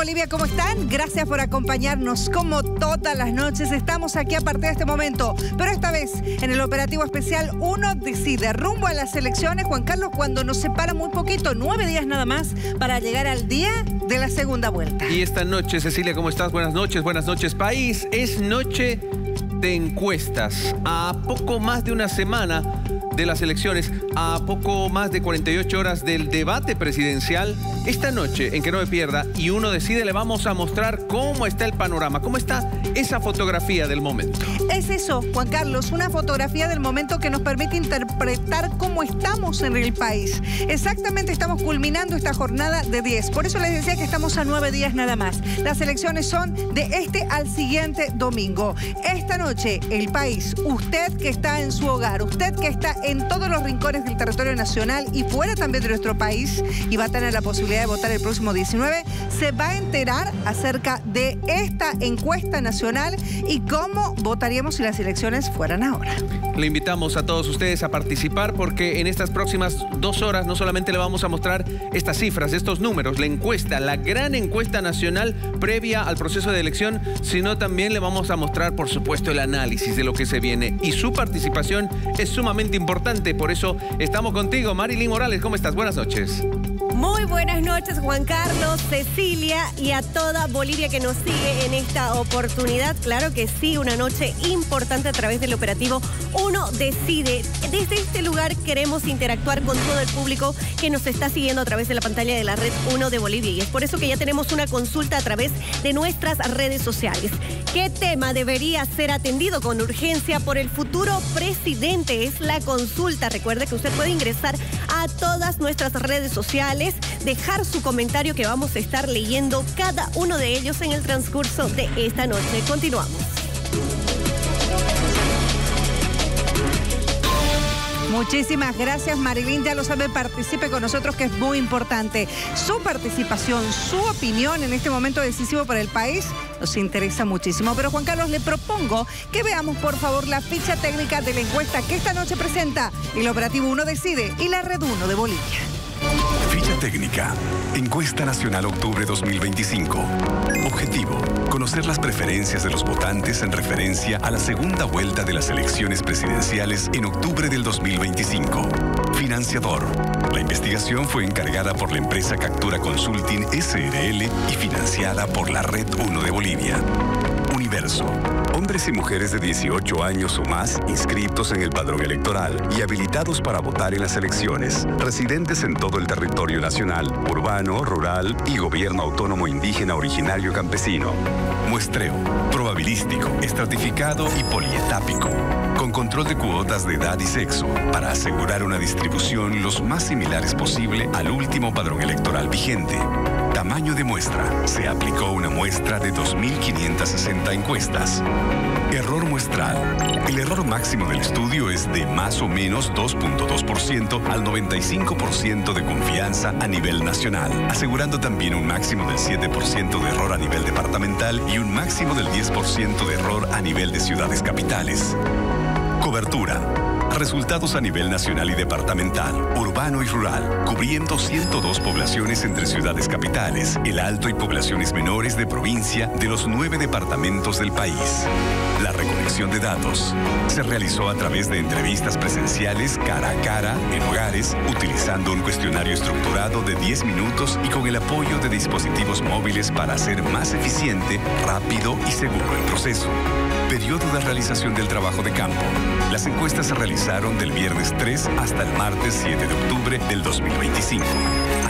Bolivia, ¿cómo están? Gracias por acompañarnos como todas las noches. Estamos aquí a partir de este momento, pero esta vez en el operativo especial Uno Decide, rumbo a las elecciones, Juan Carlos, cuando nos separa muy poquito, 9 días nada más, para llegar al día de la segunda vuelta. Y esta noche, Cecilia, ¿cómo estás? Buenas noches, país. Es noche de encuestas. A poco más de una semana de las elecciones, a poco más de 48 horas del debate presidencial, esta noche, en Que No Me Pierda y Uno Decide, le vamos a mostrar cómo está el panorama, cómo está esa fotografía del momento. Es eso, Juan Carlos, una fotografía del momento que nos permite interpretar cómo estamos en el país. Exactamente, estamos culminando esta jornada de 10. Por eso les decía que estamos a 9 días nada más. Las elecciones son de este al siguiente domingo. Esta noche, el país, usted que está en su hogar, usted que está en todos los rincones del territorio nacional y fuera también de nuestro país y va a tener la posibilidad de votar el próximo 19, se va a enterar acerca de esta encuesta nacional y cómo votaríamos si las elecciones fueran ahora. Le invitamos a todos ustedes a participar porque en estas próximas 2 horas no solamente le vamos a mostrar estas cifras, estos números, la encuesta, la gran encuesta nacional previa al proceso de elección, sino también le vamos a mostrar, por supuesto, el análisis de lo que se viene. Y su participación es sumamente importante, por eso estamos contigo. Marilyn Morales, ¿cómo estás? Buenas noches. Muy buenas noches, Juan Carlos, Cecilia y a toda Bolivia que nos sigue en esta oportunidad. Claro que sí, una noche importante a través del operativo Uno Decide. Desde este lugar queremos interactuar con todo el público que nos está siguiendo a través de la pantalla de la Red 1 de Bolivia. Y es por eso que ya tenemos una consulta a través de nuestras redes sociales. ¿Qué tema debería ser atendido con urgencia por el futuro presidente? Es la consulta. Recuerde que usted puede ingresar a todas nuestras redes sociales, dejar su comentario que vamos a estar leyendo cada uno de ellos en el transcurso de esta noche. Continuamos. Muchísimas gracias, Marilyn. Ya lo sabe, participe con nosotros, que es muy importante. Su participación, su opinión en este momento decisivo para el país nos interesa muchísimo. Pero, Juan Carlos, le propongo que veamos, por favor, la ficha técnica de la encuesta que esta noche presenta el operativo Uno Decide y la Red 1 de Bolivia. Ficha técnica. Encuesta Nacional Octubre 2025. Objetivo: conocer las preferencias de los votantes en referencia a la segunda vuelta de las elecciones presidenciales en octubre del 2025. Financiador: la investigación fue encargada por la empresa Captura Consulting SRL y financiada por la Red 1 de Bolivia. Universo: hombres y mujeres de 18 años o más inscritos en el padrón electoral y habilitados para votar en las elecciones, residentes en todo el territorio nacional, urbano, rural y gobierno autónomo indígena originario campesino. Muestreo: probabilístico, estratificado y polietápico, con control de cuotas de edad y sexo, para asegurar una distribución los más similares posible al último padrón electoral vigente. Tamaño de muestra: se aplicó una muestra de 2.560 encuestas. Error muestral: el error máximo del estudio es de más o menos 2.2% al 95% de confianza a nivel nacional, asegurando también un máximo del 7% de error a nivel departamental y un máximo del 10% de error a nivel de ciudades capitales. Cobertura: resultados a nivel nacional y departamental, urbano y rural, cubriendo 102 poblaciones entre ciudades capitales, el Alto y poblaciones menores de provincia de los 9 departamentos del país. La recolección de datos se realizó a través de entrevistas presenciales cara a cara en hogares, utilizando un cuestionario estructurado de 10 minutos y con el apoyo de dispositivos móviles para hacer más eficiente, rápido y seguro el proceso. Periodo de realización del trabajo de campo. Las encuestas se realizaron del viernes 3 hasta el martes 7 de octubre del 2025.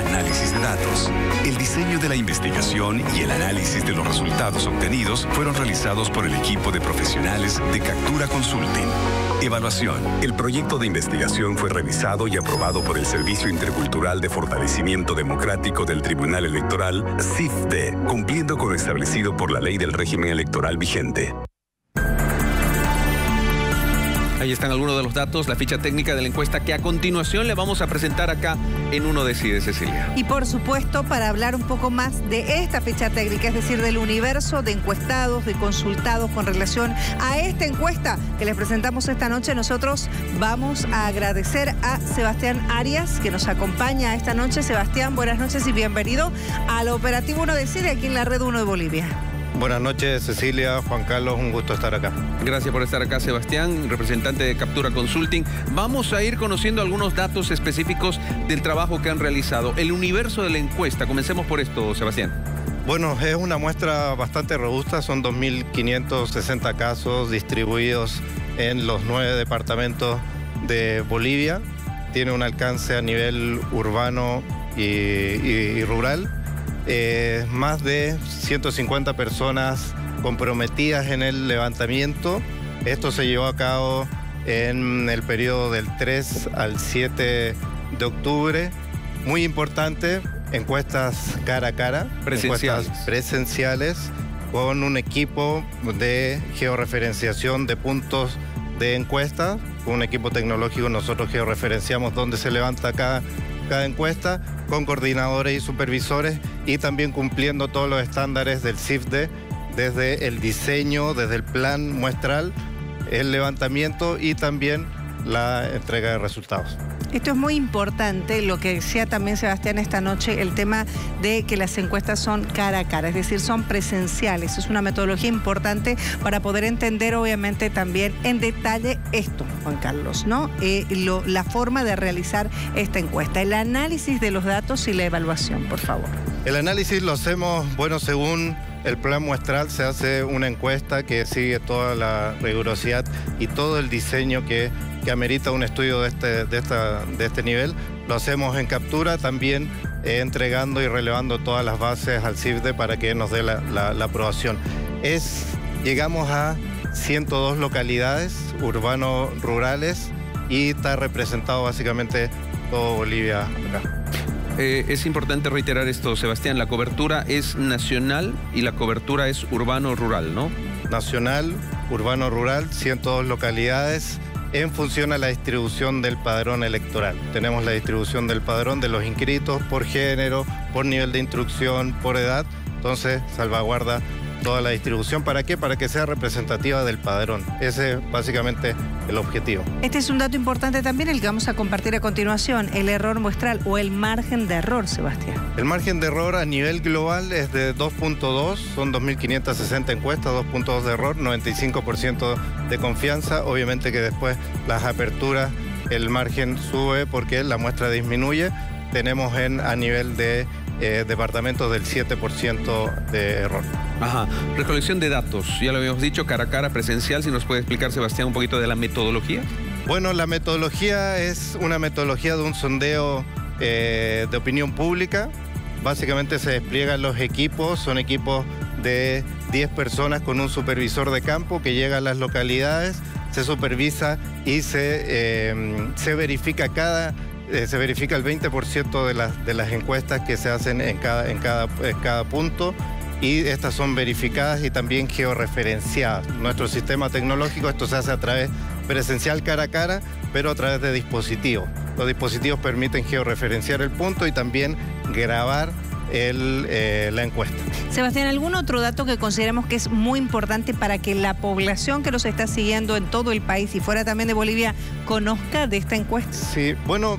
Análisis de datos. El diseño de la investigación y el análisis de los resultados obtenidos fueron realizados por el equipo de profesionales de Captura Consulting. Evaluación. El proyecto de investigación fue revisado y aprobado por el Servicio Intercultural de Fortalecimiento Democrático del Tribunal Electoral, CIFDE, cumpliendo con lo establecido por la ley del régimen electoral vigente. Ahí están algunos de los datos, la ficha técnica de la encuesta que a continuación le vamos a presentar acá en Uno Decide, Cecilia. Y por supuesto, para hablar un poco más de esta ficha técnica, es decir, del universo de encuestados, de consultados con relación a esta encuesta que les presentamos esta noche, nosotros vamos a agradecer a Sebastián Arias, que nos acompaña esta noche. Sebastián, buenas noches y bienvenido al Operativo Uno Decide aquí en la Red 1 de Bolivia. Buenas noches, Cecilia, Juan Carlos, un gusto estar acá. Gracias por estar acá, Sebastián, representante de Captura Consulting. Vamos a ir conociendo algunos datos específicos del trabajo que han realizado. El universo de la encuesta, comencemos por esto, Sebastián. Bueno, es una muestra bastante robusta, son 2.560 casos distribuidos en los 9 departamentos de Bolivia. Tiene un alcance a nivel urbano y rural. Más de 150 personas comprometidas en el levantamiento. Esto se llevó a cabo en el periodo del 3 al 7 de octubre. Muy importante, encuestas cara a cara, encuestas presenciales, con un equipo de georreferenciación de puntos de encuesta. Con un equipo tecnológico nosotros georreferenciamos dónde se levanta cada encuesta, con coordinadores y supervisores, y también cumpliendo todos los estándares del CIFDE, desde el diseño, desde el plan muestral, el levantamiento y también la entrega de resultados. Esto es muy importante, lo que decía también Sebastián esta noche, el tema de que las encuestas son cara a cara, es decir, son presenciales. Es una metodología importante para poder entender, obviamente, también en detalle esto, Juan Carlos, ¿no? La forma de realizar esta encuesta, el análisis de los datos y la evaluación, por favor. El análisis lo hacemos, bueno, según el plan muestral se hace una encuesta que sigue toda la rigurosidad y todo el diseño que amerita un estudio de este nivel. Lo hacemos en Captura, también entregando y relevando todas las bases al CIFDE para que nos dé la aprobación. Llegamos a 102 localidades urbano-rurales y está representado básicamente todo Bolivia acá. Es importante reiterar esto, Sebastián, la cobertura es nacional y la cobertura es urbano-rural, ¿no? Nacional, urbano-rural, 102 localidades, en función a la distribución del padrón electoral. Tenemos la distribución del padrón de los inscritos por género, por nivel de instrucción, por edad, entonces salvaguarda toda la distribución. ¿Para qué? Para que sea representativa del padrón. Ese es básicamente el objetivo. Este es un dato importante también, el que vamos a compartir a continuación, el error muestral o el margen de error, Sebastián. El margen de error a nivel global es de 2.2, son 2.560 encuestas, 2.2 de error, 95% de confianza. Obviamente que después las aperturas, el margen sube porque la muestra disminuye. Tenemos a nivel de departamentos del 7% de error. Ajá, recolección de datos, ya lo habíamos dicho, cara a cara, presencial. Si nos puede explicar, Sebastián, un poquito de la metodología. Bueno, la metodología es una metodología de un sondeo de opinión pública. Básicamente se despliegan los equipos, son equipos de 10 personas con un supervisor de campo que llega a las localidades, se supervisa y se verifica se verifica el 20% de las encuestas que se hacen en cada punto, y estas son verificadas y también georreferenciadas. Nuestro sistema tecnológico, esto se hace a través presencial cara a cara, pero a través de dispositivos. Los dispositivos permiten georreferenciar el punto y también grabar la encuesta. Sebastián, ¿algún otro dato que consideramos que es muy importante para que la población que nos está siguiendo en todo el país y fuera también de Bolivia conozca de esta encuesta? Sí, bueno,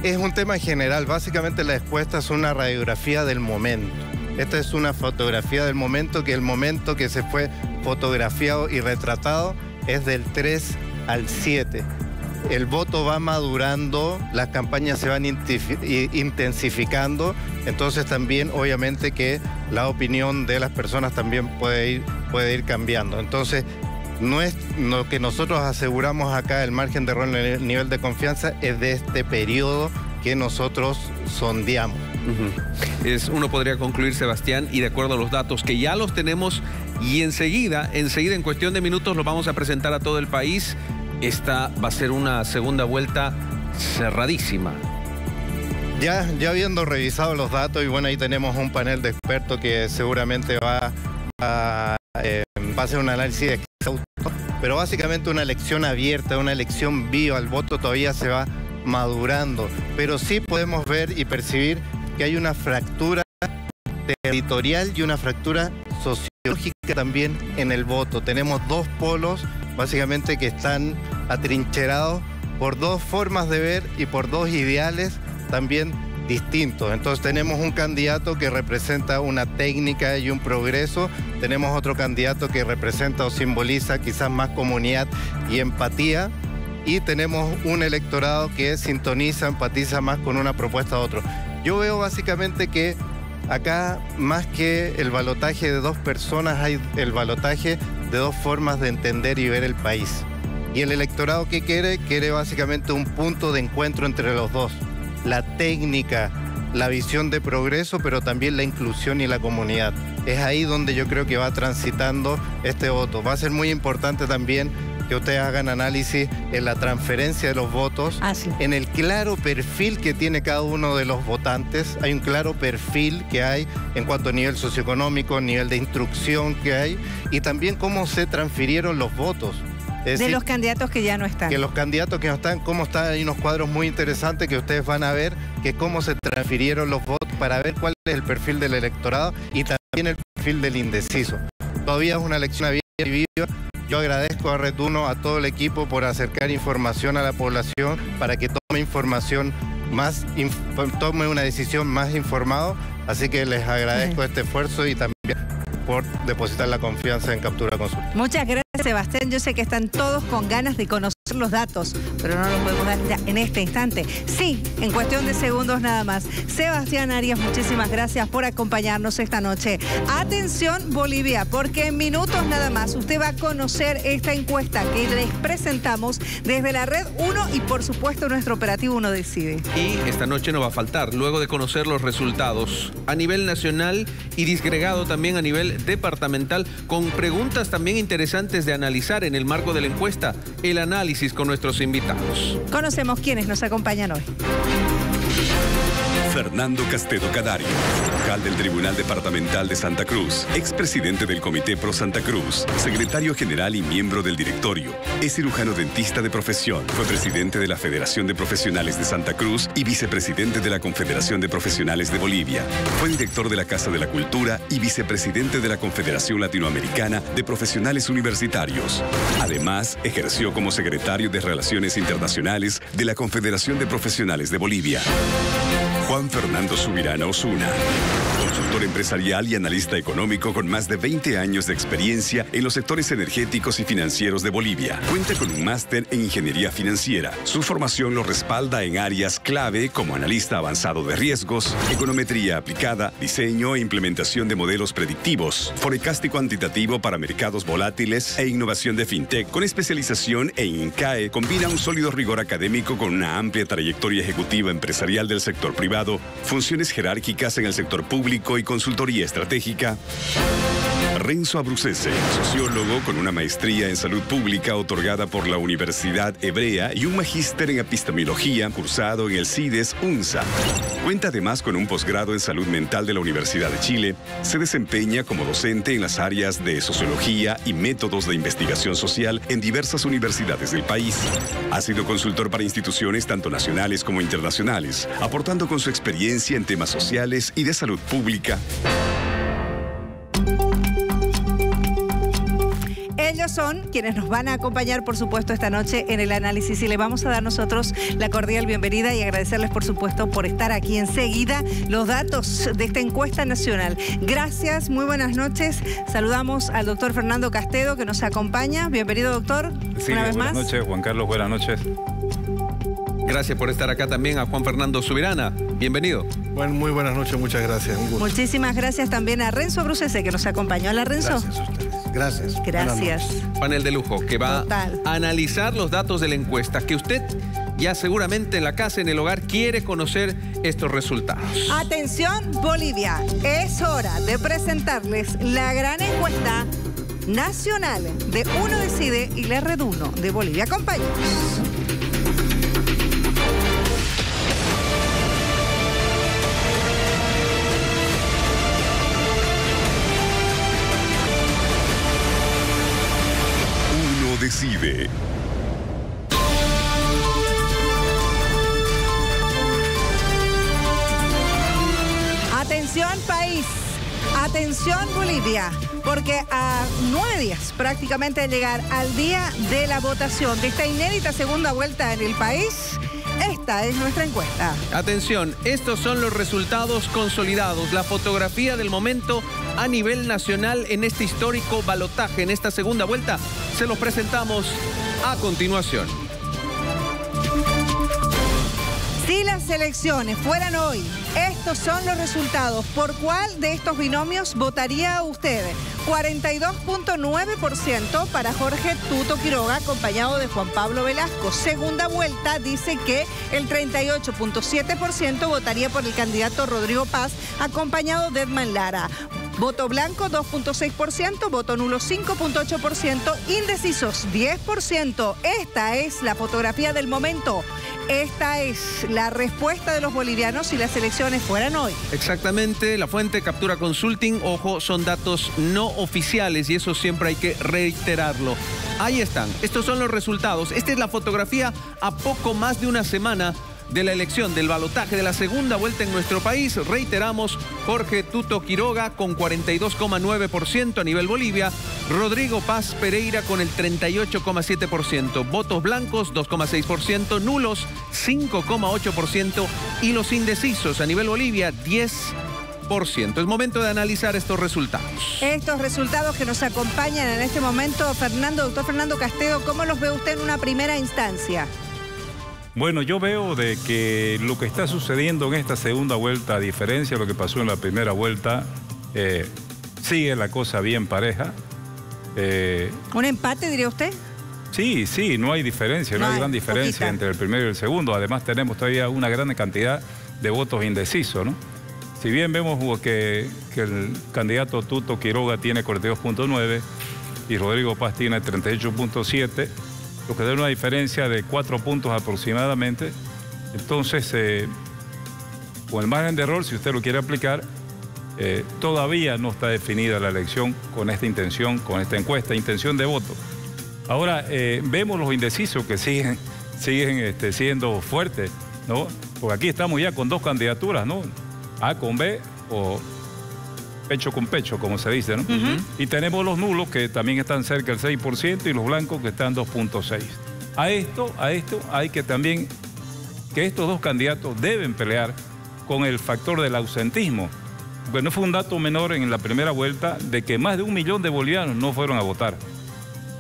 es un tema general. Básicamente la encuesta es una radiografía del momento. Esta es una fotografía del momento, que el momento que se fue fotografiado y retratado es del 3 al 7. El voto va madurando, las campañas se van intensificando, entonces también obviamente que la opinión de las personas también puede ir cambiando. Entonces, no es lo que nosotros aseguramos acá, el margen de error en el nivel de confianza es de este periodo que nosotros sondeamos. Uno podría concluir, Sebastián, y de acuerdo a los datos que ya los tenemos, y enseguida, en cuestión de minutos, los vamos a presentar a todo el país. Esta va a ser una segunda vuelta cerradísima. Ya habiendo revisado los datos, y bueno, ahí tenemos un panel de expertos que seguramente va a hacer un análisis exhausto. pero básicamente una elección abierta, una elección viva, el voto todavía se va madurando, pero sí podemos ver y percibir que hay una fractura territorial y una fractura sociológica también en el voto. Tenemos dos polos básicamente que están atrincherados por dos formas de ver y por dos ideales también distintos. Entonces tenemos un candidato que representa una técnica y un progreso, tenemos otro candidato que representa o simboliza quizás más comunidad y empatía, y tenemos un electorado que sintoniza, empatiza más con una propuesta a otro. Yo veo básicamente que acá, más que el balotaje de dos personas, hay el balotaje de dos formas de entender y ver el país. Y el electorado que quiere básicamente un punto de encuentro entre los dos. La técnica, la visión de progreso, pero también la inclusión y la comunidad. Es ahí donde yo creo que va transitando este voto. Va a ser muy importante también que ustedes hagan análisis en la transferencia de los votos, en el claro perfil que tiene cada uno de los votantes. Hay un claro perfil que hay en cuanto a nivel socioeconómico, nivel de instrucción que hay, y también cómo se transfirieron los votos. Es decir, de los candidatos que ya no están. Que los candidatos que no están, cómo están, hay unos cuadros muy interesantes que ustedes van a ver, que cómo se transfirieron los votos para ver cuál es el perfil del electorado y también el perfil del indeciso. Todavía es una elección abierta y viva. Yo agradezco a Red 1, a todo el equipo por acercar información a la población para que tome información tome una decisión más informado. Así que les agradezco este esfuerzo y también por depositar la confianza en Captura Consulta. Muchas gracias, Sebastián. Yo sé que están todos con ganas de conocer los datos, pero no los podemos dar ya en este instante. Sí, en cuestión de segundos nada más. Sebastián Arias, muchísimas gracias por acompañarnos esta noche. Atención, Bolivia, porque en minutos nada más usted va a conocer esta encuesta que les presentamos desde la Red 1 y por supuesto nuestro operativo Uno Decide. Y esta noche no va a faltar, luego de conocer los resultados a nivel nacional y disgregado también a nivel departamental, con preguntas también interesantes de analizar en el marco de la encuesta, el análisis con nuestros invitados. Conocemos quiénes nos acompañan hoy. Fernando Castedo Cadario, vocal del Tribunal Departamental de Santa Cruz, expresidente del Comité Pro Santa Cruz, secretario general y miembro del directorio. Es cirujano dentista de profesión, fue presidente de la Federación de Profesionales de Santa Cruz y vicepresidente de la Confederación de Profesionales de Bolivia. Fue director de la Casa de la Cultura y vicepresidente de la Confederación Latinoamericana de Profesionales Universitarios. Además, ejerció como secretario de Relaciones Internacionales de la Confederación de Profesionales de Bolivia. Juan Fernando Subirana Osuna, consultor empresarial y analista económico con más de 20 años de experiencia en los sectores energéticos y financieros de Bolivia. Cuenta con un máster en ingeniería financiera. Su formación lo respalda en áreas clave como analista avanzado de riesgos, econometría aplicada, diseño e implementación de modelos predictivos, forecast cuantitativo para mercados volátiles e innovación de fintech. Con especialización en INCAE, combina un sólido rigor académico con una amplia trayectoria ejecutiva empresarial del sector privado, funciones jerárquicas en el sector público y consultoría estratégica. Renzo Abrucese, sociólogo con una maestría en salud pública otorgada por la Universidad Hebrea y un magíster en epistemología cursado en el CIDES UNSA. Cuenta además con un posgrado en salud mental de la Universidad de Chile. Se desempeña como docente en las áreas de sociología y métodos de investigación social en diversas universidades del país. Ha sido consultor para instituciones tanto nacionales como internacionales, aportando con su experiencia en temas sociales y de salud pública. Ellos son quienes nos van a acompañar, por supuesto, esta noche en el análisis y le vamos a dar nosotros la cordial bienvenida y agradecerles, por supuesto, por estar aquí enseguida. Los datos de esta encuesta nacional. Gracias, muy buenas noches. Saludamos al doctor Fernando Castedo que nos acompaña. Bienvenido, doctor. Sí, una vez más. Buenas noches, Juan Carlos, buenas noches. Gracias por estar acá también a Juan Fernando Subirana. Bienvenido. Bueno, muy buenas noches, muchas gracias. Un gusto. Muchísimas gracias también a Renzo Abrucese que nos acompañó. Hola, Renzo. Gracias a ustedes. Gracias. Gracias. Panel de lujo que va a analizar los datos de la encuesta que usted ya seguramente en la casa, en el hogar, quiere conocer estos resultados. Atención, Bolivia. Es hora de presentarles la gran encuesta nacional de Uno Decide y la Red 1 de Bolivia. Acompáñenos. decide. Atención país, atención Bolivia, porque a 9 días prácticamente de llegar al día de la votación de esta inédita segunda vuelta en el país, esta es nuestra encuesta. Atención, estos son los resultados consolidados, la fotografía del momento a nivel nacional en este histórico balotaje, en esta segunda vuelta. Se los presentamos a continuación. Si las elecciones fueran hoy, estos son los resultados. ¿Por cuál de estos binomios votaría usted? 42.9% para Jorge Tuto Quiroga, acompañado de Juan Pablo Velasco. Segunda vuelta dice que el 38.7% votaría por el candidato Rodrigo Paz, acompañado de Edman Lara. Voto blanco 2.6%, voto nulo 5.8%, indecisos 10%. Esta es la fotografía del momento. Esta es la respuesta de los bolivianos si las elecciones fueran hoy. Exactamente, la fuente Captura Consulting, ojo, son datos no oficiales y eso siempre hay que reiterarlo. Ahí están, estos son los resultados. Esta es la fotografía a poco más de una semana de la elección, del balotaje, de la segunda vuelta en nuestro país. Reiteramos, Jorge Tuto Quiroga con 42,9% a nivel Bolivia, Rodrigo Paz Pereira con el 38,7%, votos blancos 2,6%, nulos 5,8% y los indecisos a nivel Bolivia 10%. Es momento de analizar estos resultados. Estos resultados que nos acompañan en este momento, doctor Fernando Castedo, ¿cómo los ve usted en una primera instancia? Bueno, yo veo de que lo que está sucediendo en esta segunda vuelta, a diferencia de lo que pasó en la primera vuelta, sigue la cosa bien pareja. ¿Un empate, diría usted? Sí, no hay diferencia, no hay gran diferencia poquita entre el primero y el segundo. Además tenemos todavía una gran cantidad de votos indecisos, ¿no? Si bien vemos que el candidato Tuto Quiroga tiene 42.9 y Rodrigo Paz tiene 38.7, lo que da una diferencia de 4 puntos aproximadamente. Entonces, con el margen de error, si usted lo quiere aplicar, todavía no está definida la elección con esta intención, con esta encuesta, intención de voto. Ahora, vemos los indecisos que siguen siendo fuertes, ¿no? Porque aquí estamos ya con dos candidaturas, ¿no? A con B o pecho con pecho, como se dice, ¿no? Y tenemos los nulos que también están cerca del 6% y los blancos que están 2.6%. A esto hay que también que estos dos candidatos deben pelear con el factor del ausentismo. Porque no fue un dato menor en la primera vuelta de que más de 1 millón de bolivianos no fueron a votar.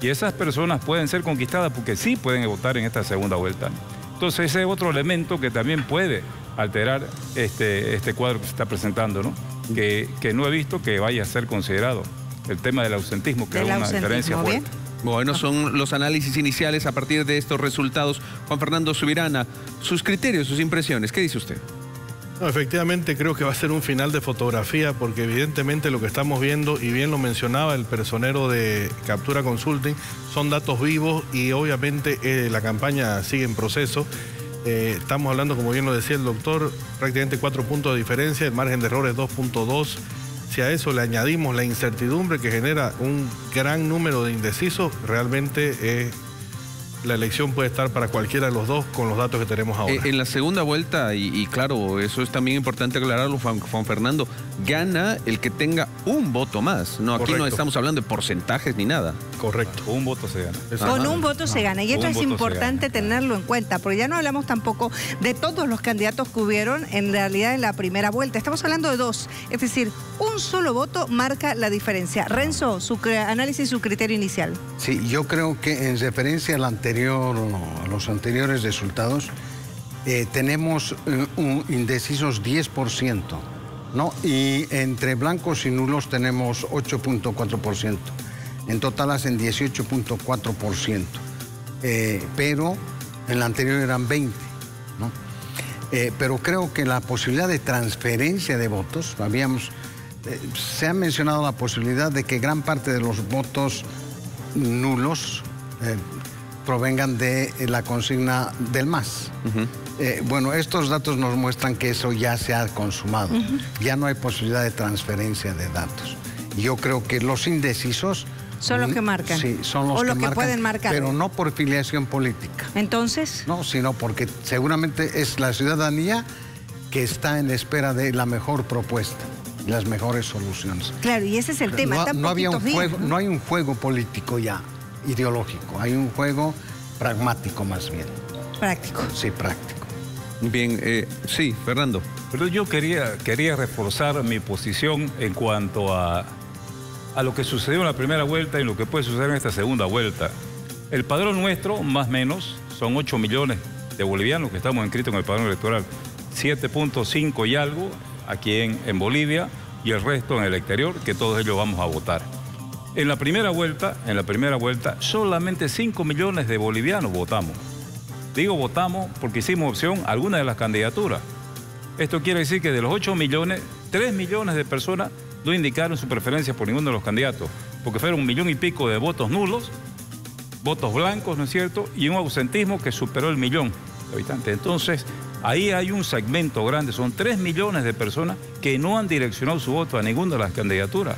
Y esas personas pueden ser conquistadas porque sí pueden votar en esta segunda vuelta. Entonces ese es otro elemento que también puede alterar este cuadro que se está presentando, ¿no? Que no he visto que vaya a ser considerado el tema del ausentismo, que es una diferencia fuerte. Bueno, son los análisis iniciales a partir de estos resultados. Juan Fernando Subirana, sus criterios, sus impresiones, ¿qué dice usted? No, efectivamente creo que va a ser un final de fotografía porque evidentemente lo que estamos viendo, y bien lo mencionaba el personero de Captura Consulting, son datos vivos y obviamente la campaña sigue en proceso. Estamos hablando, como bien lo decía el doctor, prácticamente 4 puntos de diferencia, el margen de error es 2.2. Si a eso le añadimos la incertidumbre que genera un gran número de indecisos, realmente la elección puede estar para cualquiera de los dos con los datos que tenemos ahora. En la segunda vuelta, y claro, eso es también importante aclararlo, Juan Fernando, gana el que tenga un voto más. No, aquí no estamos hablando de porcentajes ni nada. Correcto. Con un voto se gana. Con un voto se gana. Y esto es importante tenerlo en cuenta, porque ya no hablamos tampoco de todos los candidatos que hubieron en realidad en la primera vuelta. Estamos hablando de dos. Es decir, un solo voto marca la diferencia. Renzo, su análisis, su criterio inicial. Sí, yo creo que en referencia a los anteriores resultados, tenemos indecisos 10%, ¿no? Y entre blancos y nulos tenemos 8.4%. En total hacen 18.4%. Pero en la anterior eran 20%, ¿no? Pero creo que la posibilidad de transferencia de votos, se ha mencionado la posibilidad de que gran parte de los votos nulos provengan de la consigna del MAS. Bueno, estos datos nos muestran que eso ya se ha consumado. Ya no hay posibilidad de transferencia de datos. Yo creo que los indecisos Son los que marcan. Sí, son los que marcan, pueden marcar. Pero no por filiación política. Entonces. No, sino porque seguramente es la ciudadanía que está en espera de la mejor propuesta, las mejores soluciones. Claro, y ese es el tema. No hay un juego político ya, ideológico. Hay un juego pragmático más bien. Práctico. Sí, práctico. Bien, sí, Fernando. Pero yo quería reforzar mi posición en cuanto a lo que sucedió en la primera vuelta y lo que puede suceder en esta segunda vuelta. El padrón nuestro, más o menos, son 8 millones de bolivianos que estamos inscritos en el padrón electoral. 7.5 y algo aquí en Bolivia y el resto en el exterior, que todos ellos vamos a votar. En la primera vuelta, solamente 5 millones de bolivianos votamos. Digo votamos porque hicimos opción a alguna de las candidaturas. Esto quiere decir que de los 8 millones, 3 millones de personas no indicaron su preferencia por ninguno de los candidatos, porque fueron 1 millón y pico de votos nulos, votos blancos, ¿no es cierto?, y un ausentismo que superó el 1 millón de habitantes. Entonces, ahí hay un segmento grande, son 3 millones de personas que no han direccionado su voto a ninguna de las candidaturas.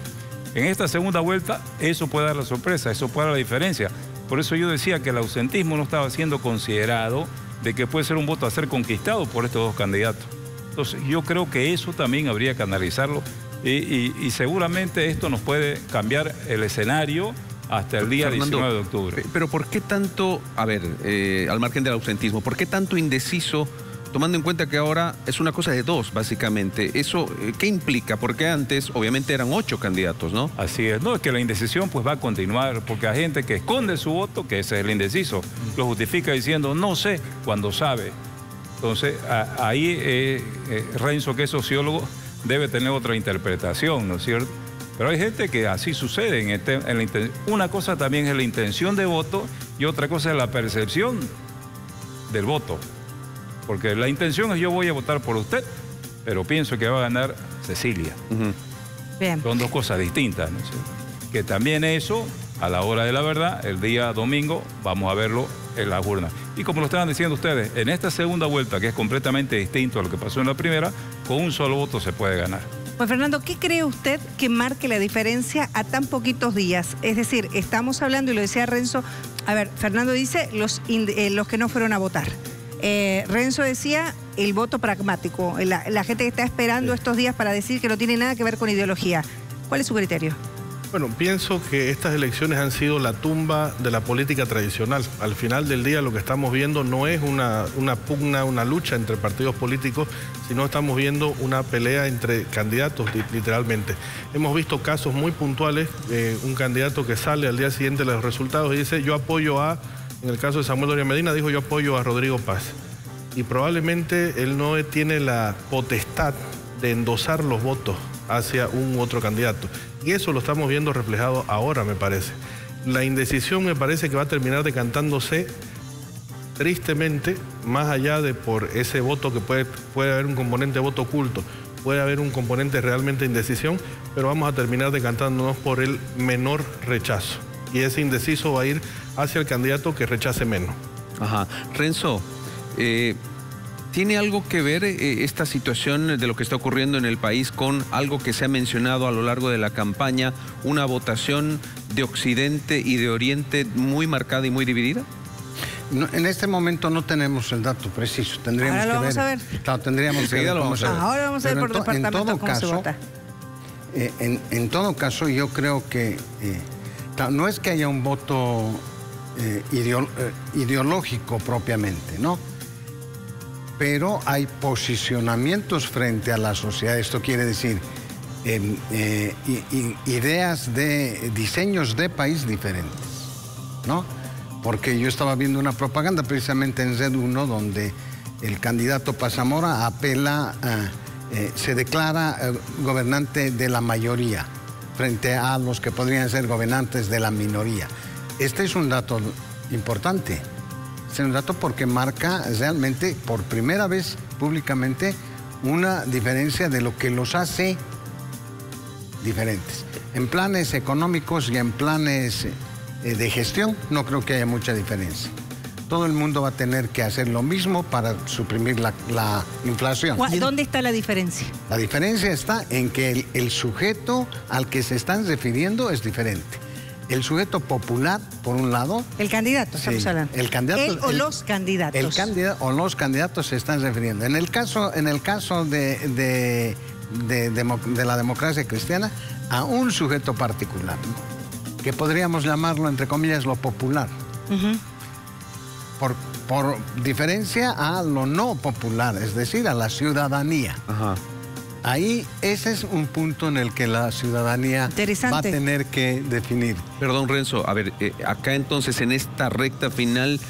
En esta segunda vuelta, eso puede dar la sorpresa, eso puede dar la diferencia. Por eso yo decía que el ausentismo no estaba siendo considerado de que puede ser un voto a ser conquistado por estos dos candidatos. Entonces, yo creo que eso también habría que analizarlo y seguramente esto nos puede cambiar el escenario hasta el día Fernando, 19 de octubre. Pero ¿por qué tanto, al margen del ausentismo, por qué tanto indeciso, tomando en cuenta que ahora es una cosa de dos, básicamente? ¿Eso qué implica? Porque antes, obviamente, eran 8 candidatos, ¿no? Así es. No, es que la indecisión pues va a continuar, porque hay gente que esconde su voto, que ese es el indeciso, lo justifica diciendo no sé, cuando sabe. Entonces, ahí Renzo, que es sociólogo, debe tener otra interpretación, ¿no es cierto? Pero hay gente que así sucede. Una cosa también es la intención de voto y otra cosa es la percepción del voto. Porque la intención es yo voy a votar por usted, pero pienso que va a ganar Cecilia. Bien. Son dos cosas distintas, ¿no es cierto? Que también eso, a la hora de la verdad, el día domingo, vamos a verlo en las urnas. Y como lo estaban diciendo ustedes, en esta segunda vuelta, que es completamente distinto a lo que pasó en la primera, con un solo voto se puede ganar. Pues Fernando, ¿qué cree usted que marque la diferencia a tan poquitos días? Es decir, estamos hablando, y lo decía Renzo, a ver, Fernando dice los que no fueron a votar. Renzo decía el voto pragmático, la gente que está esperando estos días para decir que no tiene nada que ver con ideología. ¿Cuál es su criterio? Bueno, pienso que estas elecciones han sido la tumba de la política tradicional. Al final del día lo que estamos viendo no es una pugna, una lucha entre partidos políticos, sino estamos viendo una pelea entre candidatos, literalmente. Hemos visto casos muy puntuales, un candidato que sale al día siguiente de los resultados y dice yo apoyo a, en el caso de Samuel Doria Medina, dijo yo apoyo a Rodrigo Paz. Y probablemente él no tiene la potestad de endosar los votos hacia un otro candidato. Y eso lo estamos viendo reflejado ahora, me parece. La indecisión me parece que va a terminar decantándose tristemente, más allá de por ese voto que puede haber un componente de voto oculto, puede haber un componente realmente de indecisión, pero vamos a terminar decantándonos por el menor rechazo. Y ese indeciso va a ir hacia el candidato que rechace menos. Ajá. Renzo, ¿tiene algo que ver esta situación de lo que está ocurriendo en el país con algo que se ha mencionado a lo largo de la campaña, una votación de Occidente y de Oriente muy marcada y muy dividida? No, en este momento no tenemos el dato preciso. Tendríamos ahora lo vamos a ver. Claro, tendríamos que ver. Ahora vamos a ver por departamento cómo se vota. En todo caso, yo creo que no es que haya un voto ideológico propiamente, ¿no? Pero hay posicionamientos frente a la sociedad. Esto quiere decir ideas de diseños de país diferentes, ¿no? Porque yo estaba viendo una propaganda precisamente en Z1 donde el candidato Paz Zamora apela, se declara gobernante de la mayoría frente a los que podrían ser gobernantes de la minoría. Este es un dato importante. Es un dato porque marca realmente por primera vez públicamente una diferencia de lo que los hace diferentes. En planes económicos y en planes de gestión no creo que haya mucha diferencia. Todo el mundo va a tener que hacer lo mismo para suprimir la inflación. ¿Dónde está la diferencia? La diferencia está en que el sujeto al que se están refiriendo es diferente. El sujeto popular, por un lado. El candidato, estamos hablando. El candidato. Los candidatos. El candidato o los candidatos se están refiriendo. En el caso de la democracia cristiana, a un sujeto particular, que podríamos llamarlo, entre comillas, lo popular. Por diferencia a lo no popular, es decir, a la ciudadanía. Ahí, ese es un punto en el que la ciudadanía va a tener que definir. Perdón, Renzo, a ver, acá entonces en esta recta final,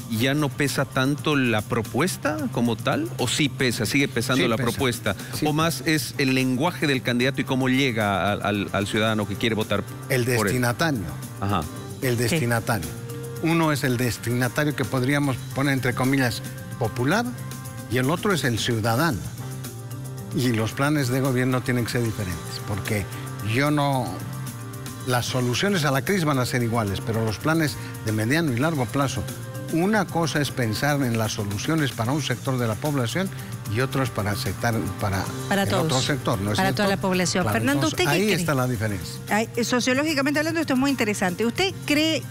¿ya no pesa tanto la propuesta como tal? ¿O sí pesa, sigue pesando la propuesta? Sí. ¿O más es el lenguaje del candidato y cómo llega al ciudadano que quiere votar el destinatario? Ajá. El destinatario. Uno es el destinatario que podríamos poner entre comillas popular y el otro es el ciudadano. Y los planes de gobierno tienen que ser diferentes, porque las soluciones a la crisis van a ser iguales, pero los planes de mediano y largo plazo, una cosa es pensar en las soluciones para un sector de la población y otro es para el otro sector, ¿no es para cierto? Toda la población. Claro, Fernando, entonces, ¿usted qué cree? Ahí está la diferencia. Sociológicamente hablando, esto es muy interesante. ¿Usted cree...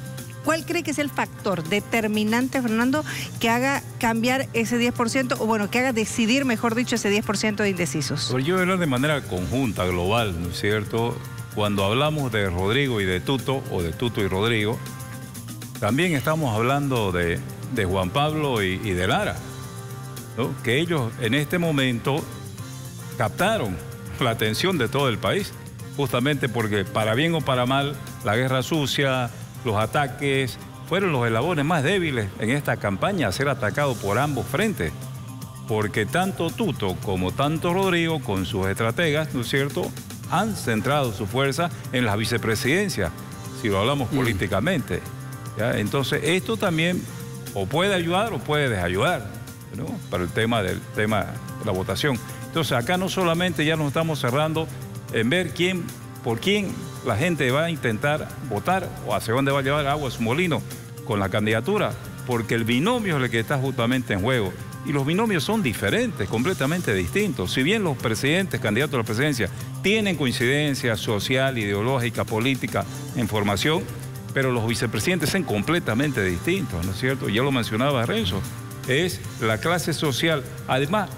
¿Cuál cree que es el factor determinante, Fernando, que haga cambiar ese 10%, o bueno, que haga decidir, mejor dicho, ese 10% de indecisos? Pues yo hablo de manera conjunta, global, ¿no es cierto? Cuando hablamos de Rodrigo y de Tuto, o de Tuto y Rodrigo, también estamos hablando de Juan Pablo y de Lara, ¿no? Que ellos en este momento captaron la atención de todo el país, justamente porque, para bien o para mal, la guerra sucia, los ataques, fueron los eslabones más débiles en esta campaña a ser atacados por ambos frentes. Porque tanto Tuto como tanto Rodrigo, con sus estrategas, ¿no es cierto?, han centrado su fuerza en las vicepresidencias, si lo hablamos políticamente. ¿Ya? Entonces, esto también o puede ayudar o puede desayudar, ¿no?, para el tema de la votación. Entonces, acá no solamente ya nos estamos cerrando en ver por quién la gente va a intentar votar o hacia dónde va a llevar agua a su molino con la candidatura, porque el binomio es el que está justamente en juego. Y los binomios son diferentes, completamente distintos. Si bien los presidentes, candidatos a la presidencia, tienen coincidencia social, ideológica, política, en formación, pero los vicepresidentes son completamente distintos, ¿no es cierto? Ya lo mencionaba Renzo, es la clase social. Además,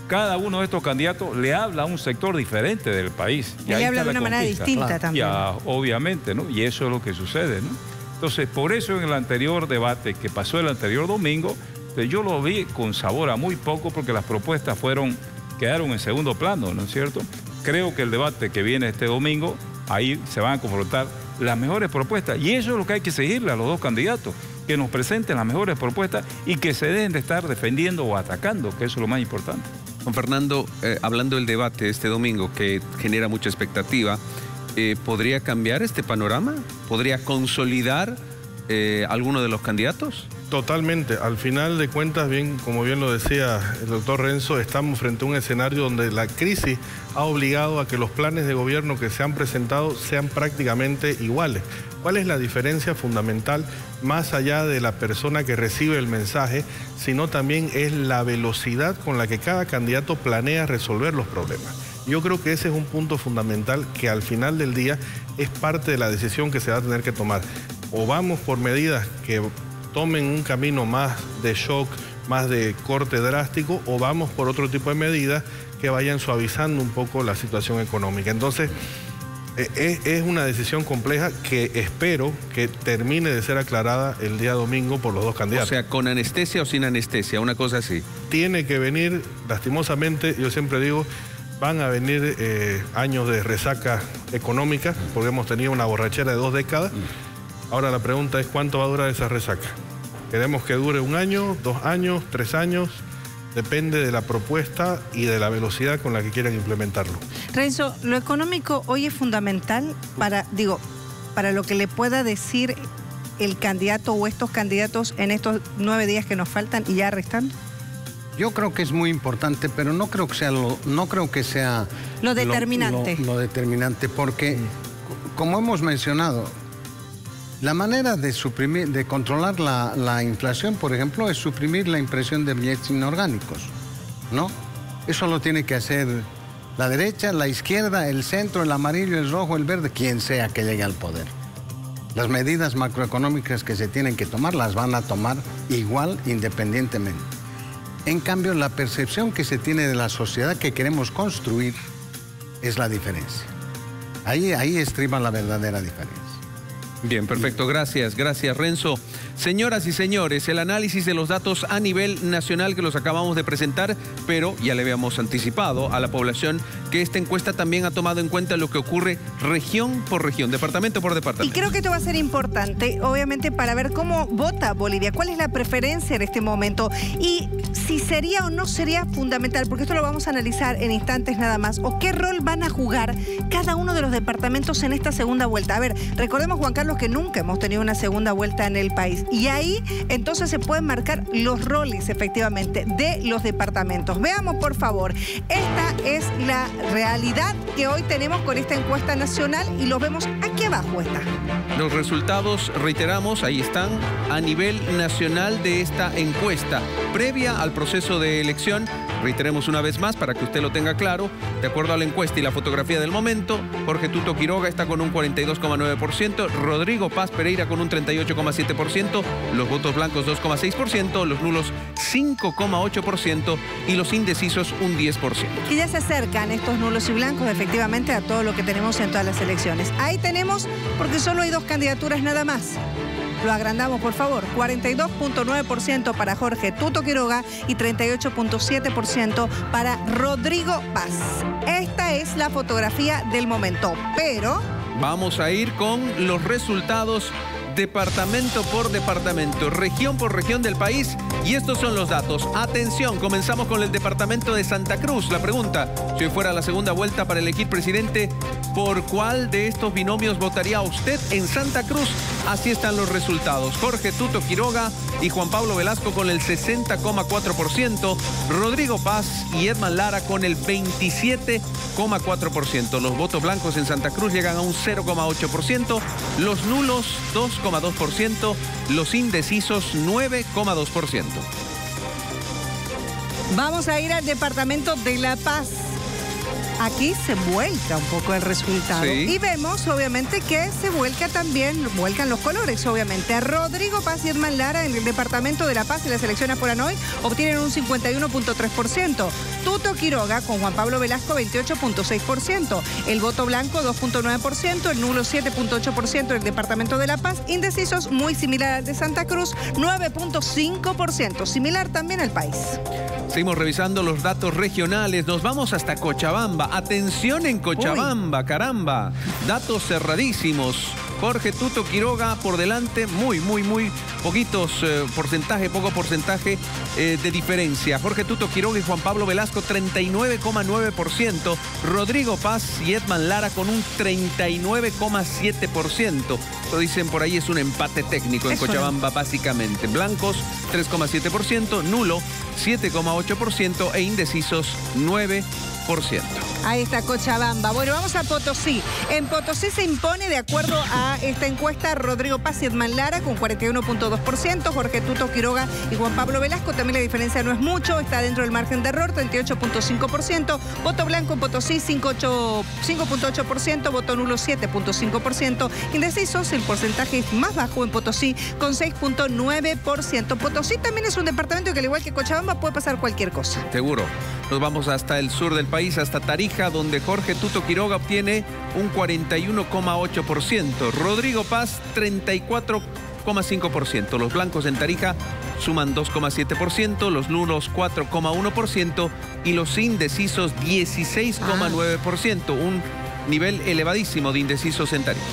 cada uno de estos candidatos le habla a un sector diferente del país. Y le habla de una manera distinta también. Ya, obviamente, ¿no? Y eso es lo que sucede, ¿no? Entonces, por eso en el anterior debate que pasó el anterior domingo, yo lo vi con sabor a muy poco porque las propuestas quedaron en segundo plano, ¿no es cierto? Creo que el debate que viene este domingo, ahí se van a confrontar las mejores propuestas. Y eso es lo que hay que seguirle a los dos candidatos, que nos presenten las mejores propuestas y que se dejen de estar defendiendo o atacando, que eso es lo más importante. Juan Fernando, hablando del debate este domingo, que genera mucha expectativa, ¿podría cambiar este panorama? ¿Podría consolidar alguno de los candidatos? Totalmente. Al final de cuentas, como bien lo decía el doctor Renzo, estamos frente a un escenario donde la crisis ha obligado a que los planes de gobierno que se han presentado sean prácticamente iguales. ¿Cuál es la diferencia fundamental, más allá de la persona que recibe el mensaje, sino también es la velocidad con la que cada candidato planea resolver los problemas? Yo creo que ese es un punto fundamental que al final del día es parte de la decisión que se va a tener que tomar. O vamos por medidas que tomen un camino más de shock, más de corte drástico, o vamos por otro tipo de medidas que vayan suavizando un poco la situación económica. Entonces, es una decisión compleja que espero que termine de ser aclarada el día domingo por los dos candidatos. O sea, ¿con anestesia o sin anestesia? Una cosa así. Tiene que venir, lastimosamente, yo siempre digo, van a venir años de resaca económica, porque hemos tenido una borrachera de 2 décadas. Ahora la pregunta es, ¿cuánto va a durar esa resaca? ¿Queremos que dure 1 año, 2 años, 3 años? Depende de la propuesta y de la velocidad con la que quieran implementarlo. Renzo, lo económico hoy es fundamental para lo que le pueda decir el candidato o estos candidatos en estos 9 días que nos faltan y ya restando. Yo creo que es muy importante, pero no creo que sea lo determinante. Lo determinante, porque, como hemos mencionado, la manera de controlar la inflación, por ejemplo, es suprimir la impresión de billetes inorgánicos, ¿no? Eso lo tiene que hacer la derecha, la izquierda, el centro, el amarillo, el rojo, el verde, quien sea que llegue al poder. Las medidas macroeconómicas que se tienen que tomar las van a tomar igual, independientemente. En cambio, la percepción que se tiene de la sociedad que queremos construir es la diferencia. Ahí estriba la verdadera diferencia. Bien, perfecto. Gracias, Renzo. Señoras y señores, el análisis de los datos a nivel nacional que los acabamos de presentar, pero ya le habíamos anticipado a la población que esta encuesta también ha tomado en cuenta lo que ocurre región por región, departamento por departamento. Y creo que esto va a ser importante, obviamente, para ver cómo vota Bolivia, cuál es la preferencia en este momento y si sería o no sería fundamental, porque esto lo vamos a analizar en instantes nada más, o qué rol van a jugar cada uno de los departamentos en esta segunda vuelta. A ver, recordemos, Juan Carlos, que nunca hemos tenido una segunda vuelta en el país. Y ahí entonces se pueden marcar los roles efectivamente de los departamentos. Veamos, por favor, esta es la realidad que hoy tenemos con esta encuesta nacional y los vemos aquí abajo. Está. Los resultados, reiteramos, ahí están, a nivel nacional de esta encuesta. Previa al proceso de elección, reiteremos una vez más para que usted lo tenga claro, de acuerdo a la encuesta y la fotografía del momento, Jorge Tuto Quiroga está con un 42,9%, Rodrigo Paz Pereira con un 38,7%, los votos blancos 2,6%, los nulos 5,8% y los indecisos un 10%. Y ya se acercan estos nulos y blancos efectivamente a todo lo que tenemos en todas las elecciones. Ahí tenemos, porque solo hay dos candidaturas nada más. Lo agrandamos, por favor. 42,9% para Jorge Tuto Quiroga y 38,7% para Rodrigo Paz. Esta es la fotografía del momento, pero vamos a ir con los resultados departamento por departamento, región por región del país, y estos son los datos. Atención, comenzamos con el departamento de Santa Cruz. La pregunta, si hoy fuera la segunda vuelta para elegir presidente, ¿por cuál de estos binomios votaría usted en Santa Cruz? Así están los resultados. Jorge Tuto Quiroga y Juan Pablo Velasco con el 60,4%, Rodrigo Paz y Edman Lara con el 27,4%. Los votos blancos en Santa Cruz llegan a un 0,8%, los nulos 2,2%, los indecisos 9,2%. Vamos a ir al departamento de La Paz. Aquí se vuelca un poco el resultado. Sí. Y vemos, obviamente, que se vuelcan los colores, obviamente. Rodrigo Paz y Edman Lara en el departamento de La Paz, en las elecciones por hoy, obtienen un 51,3%. Tuto Quiroga con Juan Pablo Velasco, 28,6%. El voto blanco, 2,9%. El nulo, 7,8% en el departamento de La Paz. Indecisos, muy similar al de Santa Cruz, 9,5%. Similar también al país. Seguimos revisando los datos regionales. Nos vamos hasta Cochabamba. Atención en Cochabamba, uy, caramba. Datos cerradísimos. Jorge Tuto Quiroga por delante, muy poquitos poco porcentaje de diferencia. Jorge Tuto Quiroga y Juan Pablo Velasco 39,9%, Rodrigo Paz y Edman Lara con un 39,7%. Lo dicen por ahí, es un empate técnico en Cochabamba básicamente. Blancos 3,7%, nulo 7,8% e indecisos 9%. Ahí está Cochabamba. Bueno, vamos a Potosí. En Potosí se impone, de acuerdo a esta encuesta, Rodrigo Paz y Edman Lara con 41,2%, Jorge Tuto Quiroga y Juan Pablo Velasco. También la diferencia no es mucho, está dentro del margen de error, 38,5%. Voto blanco en Potosí, 5,8%, voto nulo 7,5%. Indecisos, el porcentaje es más bajo en Potosí, con 6,9%. Potosí también es un departamento que, al igual que Cochabamba, puede pasar cualquier cosa. Seguro. Nos vamos hasta el sur del país, hasta Tarija, donde Jorge Tuto Quiroga obtiene un 41,8%. Rodrigo Paz, 34,5%. Los blancos en Tarija suman 2,7%, los nulos 4,1% y los indecisos 16,9%. Un nivel elevadísimo de indecisos en Tarija.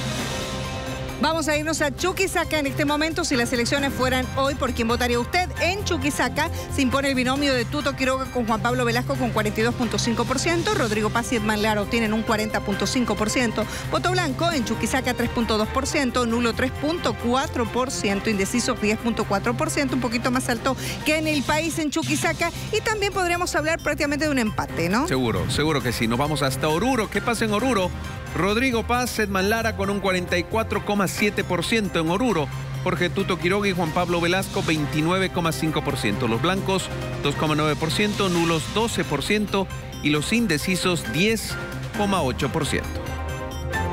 Vamos a irnos a Chuquisaca en este momento. Si las elecciones fueran hoy, ¿por quién votaría usted? En Chuquisaca se impone el binomio de Tuto Quiroga con Juan Pablo Velasco con 42,5%. Rodrigo Paz y Edman Lara obtienen un 40,5%. Voto blanco en Chuquisaca 3,2%, nulo 3,4%, indecisos 10,4%, un poquito más alto que en el país en Chuquisaca. Y también podríamos hablar prácticamente de un empate, ¿no? Seguro que sí. Nos vamos hasta Oruro. ¿Qué pasa en Oruro? Rodrigo Paz, Edman Lara con un 44,7% en Oruro. Jorge Tuto Quiroga y Juan Pablo Velasco 29,5%. Los blancos 2,9%, nulos 12% y los indecisos 10,8%.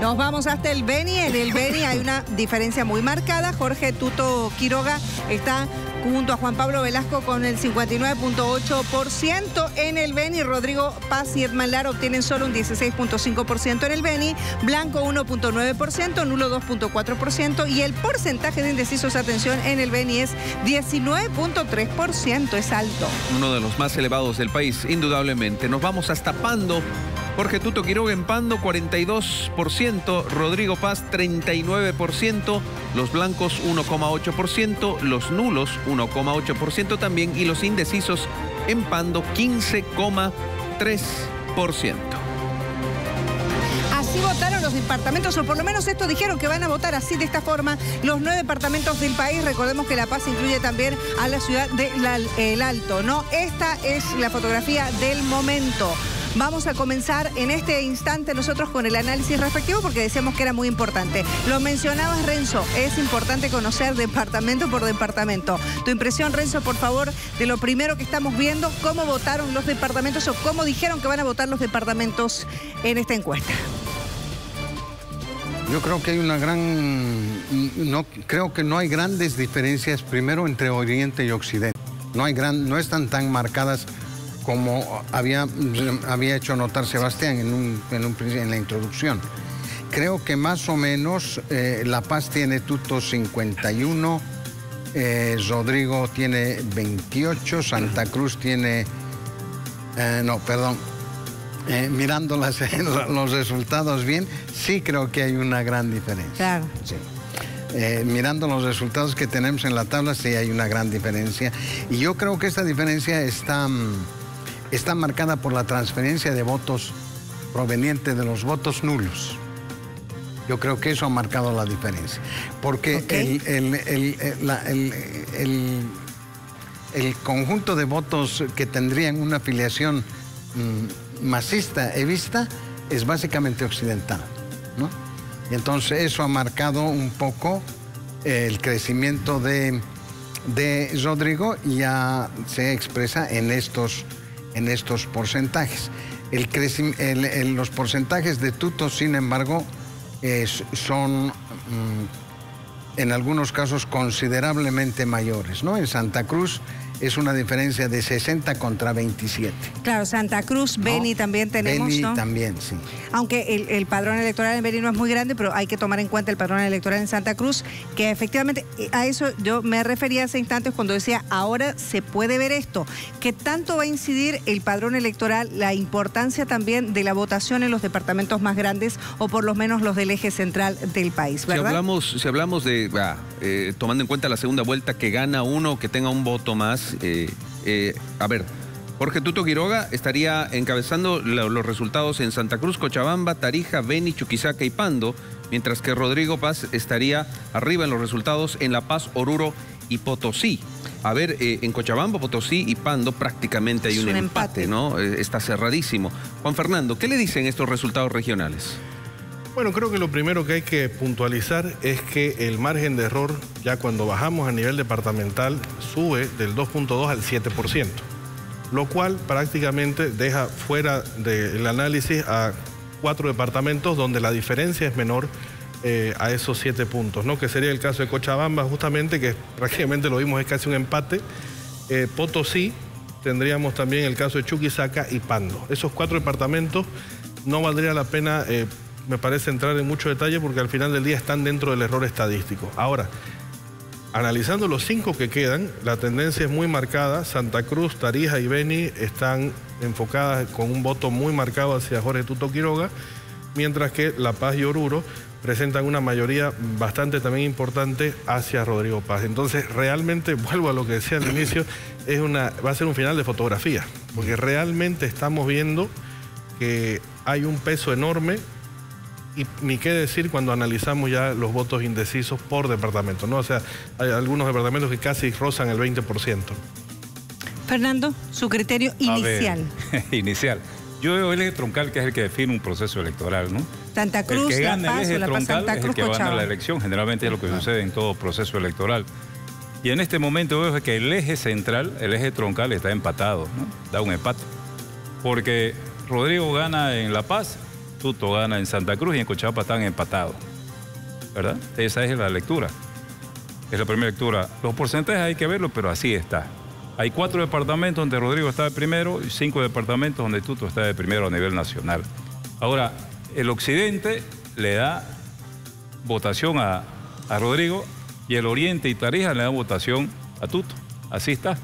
Nos vamos hasta el Beni. En el Beni hay una diferencia muy marcada. Jorge Tuto Quiroga está junto a Juan Pablo Velasco con el 59.8% en el Beni. Rodrigo Paz y Edman Lara obtienen solo un 16.5% en el Beni. Blanco 1.9%, nulo 2.4% y el porcentaje de indecisos, atención, en el Beni es 19.3%. Es alto. Uno de los más elevados del país, indudablemente. Nos vamos hasta Pando. Jorge Tuto Quiroga en Pando, 42%, Rodrigo Paz, 39%, los blancos, 1,8%, los nulos, 1,8% también, y los indecisos en Pando, 15,3%. Así votaron los departamentos, o por lo menos esto dijeron que van a votar así, de esta forma, los 9 departamentos del país. Recordemos que La Paz incluye también a la ciudad de El Alto, ¿no? Esta es la fotografía del momento. Vamos a comenzar en este instante nosotros con el análisis respectivo porque decíamos que era muy importante. Lo mencionabas, Renzo, es importante conocer departamento por departamento. Tu impresión, Renzo, por favor, de lo primero que estamos viendo, cómo votaron los departamentos o cómo dijeron que van a votar los departamentos en esta encuesta. Yo creo que hay una creo que no hay grandes diferencias primero entre Oriente y Occidente. No están tan marcadas como había hecho notar Sebastián en la introducción. Creo que más o menos La Paz tiene Tuto 51, Rodrigo tiene 28, Santa Cruz tiene... mirando los resultados bien, sí creo que hay una gran diferencia. Claro. Sí. Mirando los resultados que tenemos en la tabla, sí hay una gran diferencia. Y yo creo que esta diferencia está marcada por la transferencia de votos proveniente de los votos nulos. Yo creo que eso ha marcado la diferencia. Porque el conjunto de votos que tendrían una afiliación masista, evista, es básicamente occidental, ¿no? Y entonces eso ha marcado un poco el crecimiento de Rodrigo y ya se expresa en estos porcentajes. Los porcentajes de Tuto, sin embargo, son en algunos casos considerablemente mayores, ¿no? En Santa Cruz es una diferencia de 60 contra 27. Claro, Santa Cruz, Beni también tenemos, Beni ¿no? también, sí. Aunque el padrón electoral en Beni no es muy grande, pero hay que tomar en cuenta el padrón electoral en Santa Cruz, que efectivamente, a eso yo me refería hace instantes cuando decía, ahora se puede ver esto. ¿Qué tanto va a incidir el padrón electoral, la importancia también de la votación en los departamentos más grandes, o por lo menos los del eje central del país, ¿verdad? Si hablamos de, tomando en cuenta la segunda vuelta, que gana uno, que tenga un voto más, a ver, Jorge Tuto Quiroga estaría encabezando los resultados en Santa Cruz, Cochabamba, Tarija, Beni, Chuquisaca y Pando, mientras que Rodrigo Paz estaría arriba en los resultados en La Paz, Oruro y Potosí. A ver, en Cochabamba, Potosí y Pando prácticamente hay un empate, ¿no? Está cerradísimo. Juan Fernando, ¿qué le dicen estos resultados regionales? Bueno, creo que lo primero que hay que puntualizar es que el margen de error, ya cuando bajamos a nivel departamental, sube del 2.2 al 7%, lo cual prácticamente deja fuera del análisis a 4 departamentos donde la diferencia es menor a esos 7 puntos, ¿no? Que sería el caso de Cochabamba, justamente, que prácticamente lo vimos, es casi un empate. Potosí, tendríamos también el caso de Chuquisaca y Pando. Esos 4 departamentos no valdría la pena... me parece entrar en mucho detalle porque al final del día están dentro del error estadístico. Ahora, analizando los 5 que quedan, la tendencia es muy marcada. Santa Cruz, Tarija y Beni están enfocadas con un voto muy marcado hacia Jorge Tuto Quiroga, mientras que La Paz y Oruro presentan una mayoría bastante también importante hacia Rodrigo Paz. Entonces, realmente, vuelvo a lo que decía al inicio, va a ser un final de fotografía, porque realmente estamos viendo que hay un peso enorme. Y ni qué decir cuando analizamos ya los votos indecisos por departamento, ¿no? O sea, hay algunos departamentos que casi rozan el 20%. Fernando, su criterio inicial. Inicial. Yo veo el eje troncal, que es el que define un proceso electoral, ¿no? Santa Cruz, el que gana La Paz, el eje La Paz, troncal Santa Cruz, es el que Cochabamba. gana la elección. Generalmente es lo que sucede en todo proceso electoral. Y en este momento veo que el eje central, el eje troncal, está empatado, ¿no? Da un empate. Porque Rodrigo gana en La Paz Tuto gana en Santa Cruz y en Cochabamba están empatados, ¿verdad? Esa es la lectura. Es la primera lectura. Los porcentajes hay que verlos, pero así está. Hay 4 departamentos donde Rodrigo está de primero y 5 departamentos donde Tuto está de primero a nivel nacional. Ahora, el occidente le da votación a Rodrigo y el oriente y Tarija le dan votación a Tuto. Así está.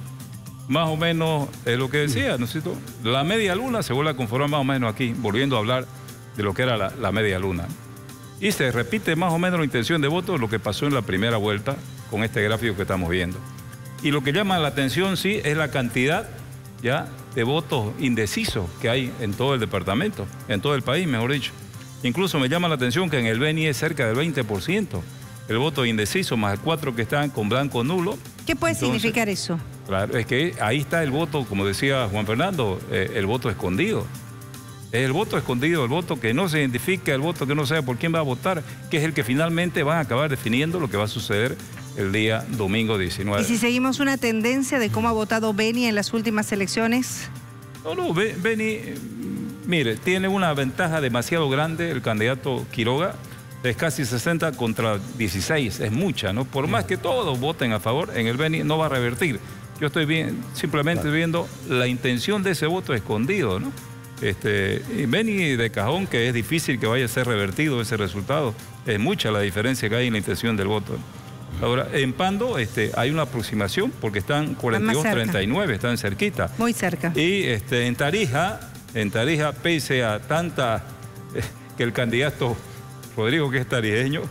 Más o menos es lo que decía, ¿no es cierto? La media luna se vuelve a conformar más o menos aquí, volviendo a hablar de lo que era la media luna. Y se repite más o menos la intención de voto de lo que pasó en la primera vuelta con este gráfico que estamos viendo. Y lo que llama la atención, sí, es la cantidad ya de votos indecisos que hay en todo el departamento, en todo el país, mejor dicho. Incluso me llama la atención que en el Beni es cerca del 20%. El voto indeciso, más el 4 que están con blanco nulo. ¿Qué puede significar eso? Claro, es que ahí está el voto, como decía Juan Fernando, el voto escondido. Es el voto escondido, el voto que no se identifica, el voto que no sabe por quién va a votar, que es el que finalmente van a acabar definiendo lo que va a suceder el día domingo 19. ¿Y si seguimos una tendencia de cómo ha votado Beni en las últimas elecciones? No, Beni, mire, tiene una ventaja demasiado grande el candidato Quiroga. Es casi 60 contra 16, es mucha, ¿no? Por más que todos voten a favor, en el Beni no va a revertir. Yo estoy simplemente viendo la intención de ese voto escondido, ¿no? Y Beni de cajón, que es difícil que vaya a ser revertido ese resultado. Es mucha la diferencia que hay en la intención del voto. Ahora, en Pando hay una aproximación porque están 42-39, están cerquita. Muy cerca. Y en Tarija, pese a tanta que el candidato Rodrigo, que es tarijeño,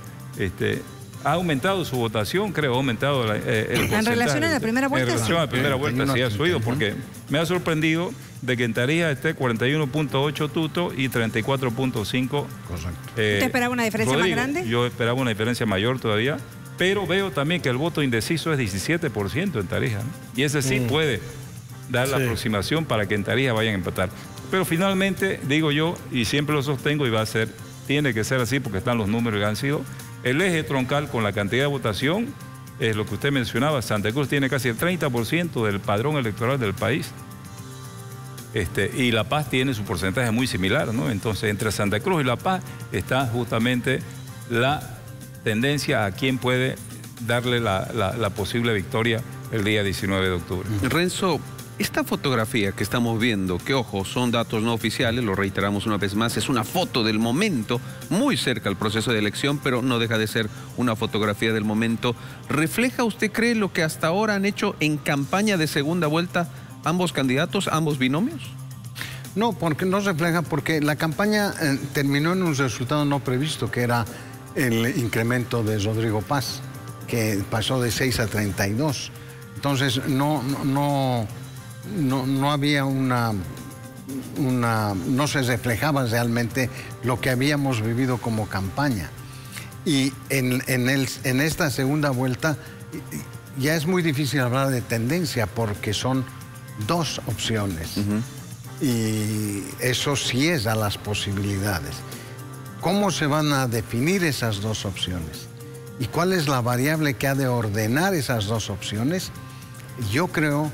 ha aumentado su votación, creo, ha aumentado el porcentaje. ¿En relación a la primera vuelta? En relación a la primera vuelta sí ha subido, porque me ha sorprendido de que en Tarija esté 41.8 Tuto y 34.5. ¿Usted esperaba una diferencia Rodrigo. más grande? Yo esperaba una diferencia mayor todavía, pero veo también que el voto indeciso es 17% en Tarija, ¿no? Y ese sí puede dar la aproximación para que en Tarija vayan a empatar. Pero finalmente, digo yo, y siempre lo sostengo y va a ser, tiene que ser así porque están los números que han sido, el eje troncal con la cantidad de votación es lo que usted mencionaba. Santa Cruz tiene casi el 30% del padrón electoral del país. Y La Paz tiene su porcentaje muy similar, ¿no? Entonces, entre Santa Cruz y La Paz está justamente la tendencia a quién puede darle la posible victoria el día 19 de octubre. Renzo, esta fotografía que estamos viendo, que ojo, son datos no oficiales, lo reiteramos una vez más, es una foto del momento, muy cerca al proceso de elección, pero no deja de ser una fotografía del momento. ¿Refleja, usted cree, lo que hasta ahora han hecho en campaña de segunda vuelta ambos candidatos, ambos binomios? No, porque no refleja, porque la campaña terminó en un resultado no previsto, que era el incremento de Rodrigo Paz, que pasó de 6 a 32. Entonces, no había no se reflejaba realmente lo que habíamos vivido como campaña. Y en esta segunda vuelta ya es muy difícil hablar de tendencia porque son 2 opciones. Y eso sí es a las posibilidades. ¿Cómo se van a definir esas 2 opciones? ¿Y cuál es la variable que ha de ordenar esas 2 opciones? Yo creo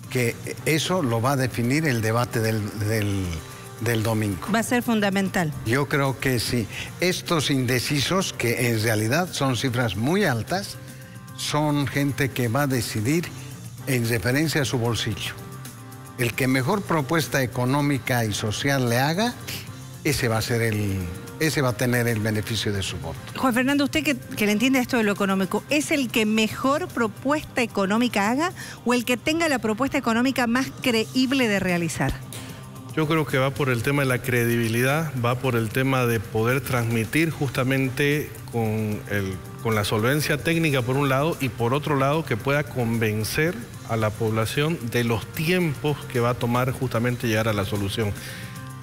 que eso lo va a definir el debate del domingo. Va a ser fundamental. Yo creo que sí. Estos indecisos, que en realidad son cifras muy altas, son gente que va a decidir en referencia a su bolsillo. El que mejor propuesta económica y social le haga, ese va a tener el beneficio de su voto. Juan Fernando, usted que le entiende esto de lo económico, ¿es el que mejor propuesta económica haga o el que tenga la propuesta económica más creíble de realizar? Yo creo que va por el tema de la credibilidad, va por el tema de poder transmitir justamente con la solvencia técnica por un lado y por otro lado que pueda convencer a la población de los tiempos que va a tomar justamente llegar a la solución.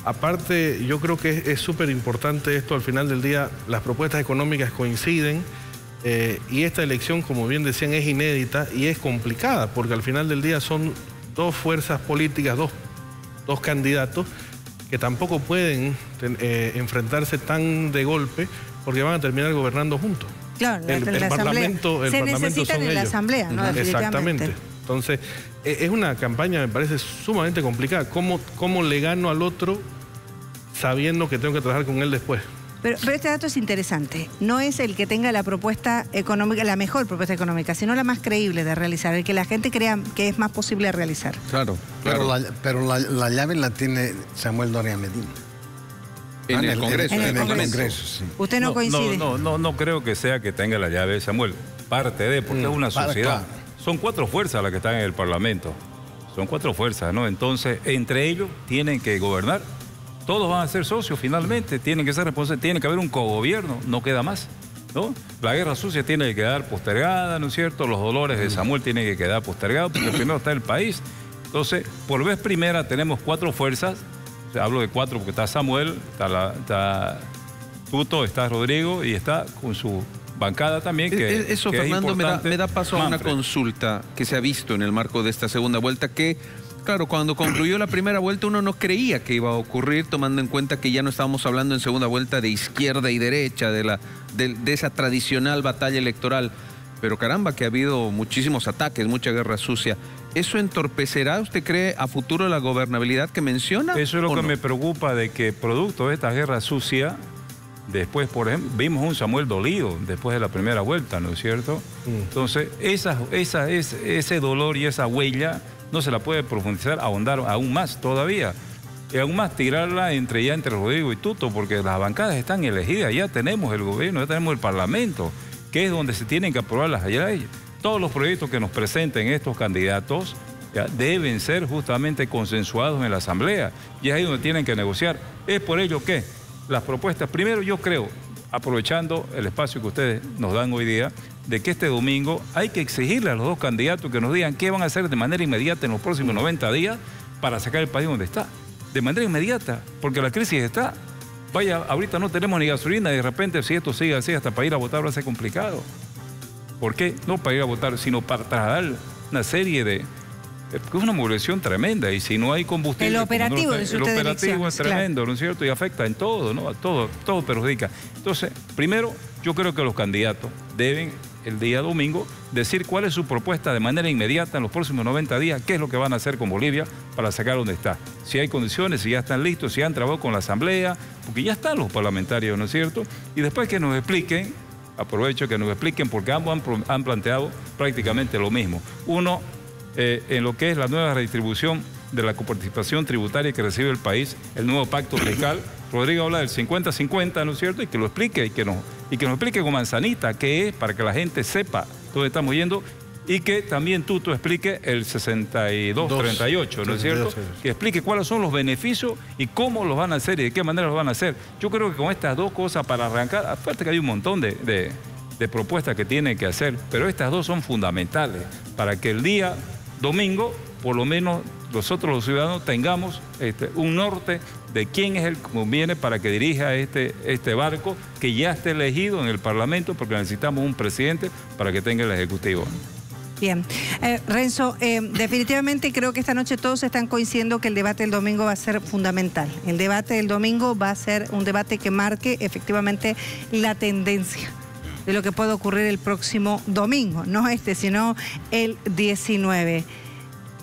Aparte, yo creo que es súper importante esto, al final del día las propuestas económicas coinciden y esta elección, como bien decían, es inédita y es complicada porque al final del día son 2 fuerzas políticas, dos candidatos que tampoco pueden enfrentarse tan de golpe porque van a terminar gobernando juntos. Claro, el Parlamento se necesitan en la Asamblea, ¿no? Exactamente. Entonces, es una campaña, me parece, sumamente complicada. ¿Cómo le gano al otro sabiendo que tengo que trabajar con él después. Pero este dato es interesante. No es el que tenga la propuesta económica, la mejor propuesta económica, sino la más creíble de realizar, el que la gente crea que es más posible de realizar. Claro. Pero la llave la tiene Samuel Doria Medina. En el Congreso. En el Congreso, sí. ¿Usted no coincide? No creo que sea que tenga la llave Samuel. Parte de, porque es una sociedad. Claro. Son 4 fuerzas las que están en el Parlamento. Son 4 fuerzas, ¿no? Entonces, entre ellos tienen que gobernar. Todos van a ser socios finalmente, tienen que ser responsables, tiene que haber un cogobierno, no queda más, ¿no? La guerra sucia tiene que quedar postergada, ¿no es cierto? Los dolores de Samuel tienen que quedar postergados, porque primero está el país. Entonces, por vez primera tenemos 4 fuerzas, o sea, hablo de 4 porque está Samuel, está Tuto, está Rodrigo y está con su bancada también. Eso, Fernando, me da paso a una consulta que se ha visto en el marco de esta segunda vuelta que... Claro, cuando concluyó la primera vuelta uno no creía que iba a ocurrir, tomando en cuenta que ya no estábamos hablando en segunda vuelta de izquierda y derecha, de esa tradicional batalla electoral. Pero caramba, que ha habido muchísimos ataques, mucha guerra sucia. ¿Eso entorpecerá, usted cree, a futuro la gobernabilidad que menciona? Eso es lo que me preocupa, de que producto de esta guerra sucia, después, por ejemplo, vimos un Samuel dolido después de la primera vuelta, ¿no es cierto? Entonces, ese dolor y esa huella no se la puede profundizar, ahondar aún más todavía. Y aún más tirarla entre Rodrigo y Tuto, porque las bancadas están elegidas, ya tenemos el gobierno, ya tenemos el Parlamento, que es donde se tienen que aprobar las leyes. Todos los proyectos que nos presenten estos candidatos ya deben ser justamente consensuados en la Asamblea, y es ahí donde tienen que negociar. Es por ello que las propuestas, primero yo creo, aprovechando el espacio que ustedes nos dan hoy día, de que este domingo hay que exigirle a los 2 candidatos que nos digan qué van a hacer de manera inmediata en los próximos 90 días para sacar el país donde está. De manera inmediata, porque la crisis está. Vaya, ahorita no tenemos ni gasolina y de repente si esto sigue así hasta para ir a votar va a ser complicado. ¿Por qué? No para ir a votar, sino para trasladar una serie de... Porque es una movilización tremenda y si no hay combustible... El operativo de el operativo es tremendo, ¿no es cierto? Y afecta en todo, ¿no? A todo perjudica. Entonces, primero, yo creo que los candidatos deben, el día domingo, decir cuál es su propuesta de manera inmediata en los próximos 90 días, qué es lo que van a hacer con Bolivia para sacar donde está. Si hay condiciones, si ya están listos, si han trabajado con la Asamblea, porque ya están los parlamentarios, ¿no es cierto? Y después que nos expliquen, aprovecho que nos expliquen, porque ambos han planteado prácticamente lo mismo. Uno, en lo que es la nueva redistribución de la coparticipación tributaria que recibe el país, el nuevo pacto fiscal. Rodrigo habla del 50-50, ¿no es cierto? Y que lo explique, y que nos explique con manzanita qué es, para que la gente sepa dónde estamos yendo, y que también Tuto explique el 62-38, ¿no es cierto? Que explique cuáles son los beneficios y cómo los van a hacer y de qué manera los van a hacer. Yo creo que con estas 2 cosas para arrancar, aparte que hay un montón de propuestas que tienen que hacer, pero estas 2 son fundamentales para que el día domingo, por lo menos nosotros los ciudadanos tengamos un norte de quién es el que conviene para que dirija este barco, que ya esté elegido en el Parlamento, porque necesitamos un presidente para que tenga el Ejecutivo. Bien. Renzo, definitivamente creo que esta noche todos están coincidiendo que el debate del domingo va a ser fundamental. El debate del domingo va a ser un debate que marque efectivamente la tendencia de lo que puede ocurrir el próximo domingo, no sino el 19.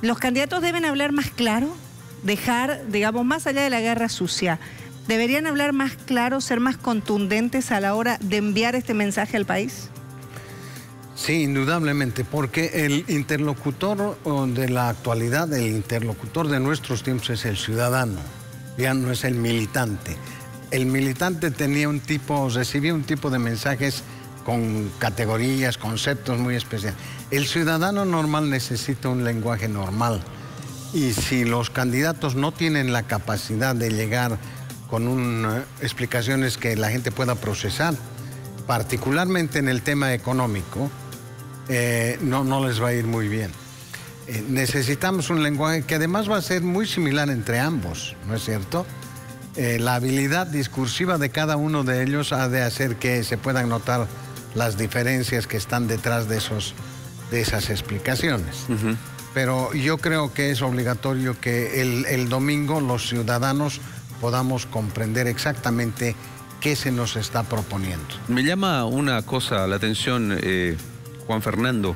Los candidatos deben hablar más claro, dejar, digamos, más allá de la guerra sucia. ¿Deberían hablar más claro, ser más contundentes a la hora de enviar este mensaje al país? Sí, indudablemente, porque el interlocutor de la actualidad, el interlocutor de nuestros tiempos es el ciudadano, ya no es el militante. El militante recibía un tipo de mensajes con categorías, conceptos muy especiales. El ciudadano normal necesita un lenguaje normal. Y si los candidatos no tienen la capacidad de llegar con explicaciones que la gente pueda procesar, particularmente en el tema económico, no les va a ir muy bien. Necesitamos un lenguaje que además va a ser muy similar entre ambos, ¿no es cierto? La habilidad discursiva de cada uno de ellos ha de hacer que se puedan notar las diferencias que están detrás de esas explicaciones. Pero yo creo que es obligatorio que el domingo los ciudadanos podamos comprender exactamente qué se nos está proponiendo. Me llama una cosa la atención, Juan Fernando,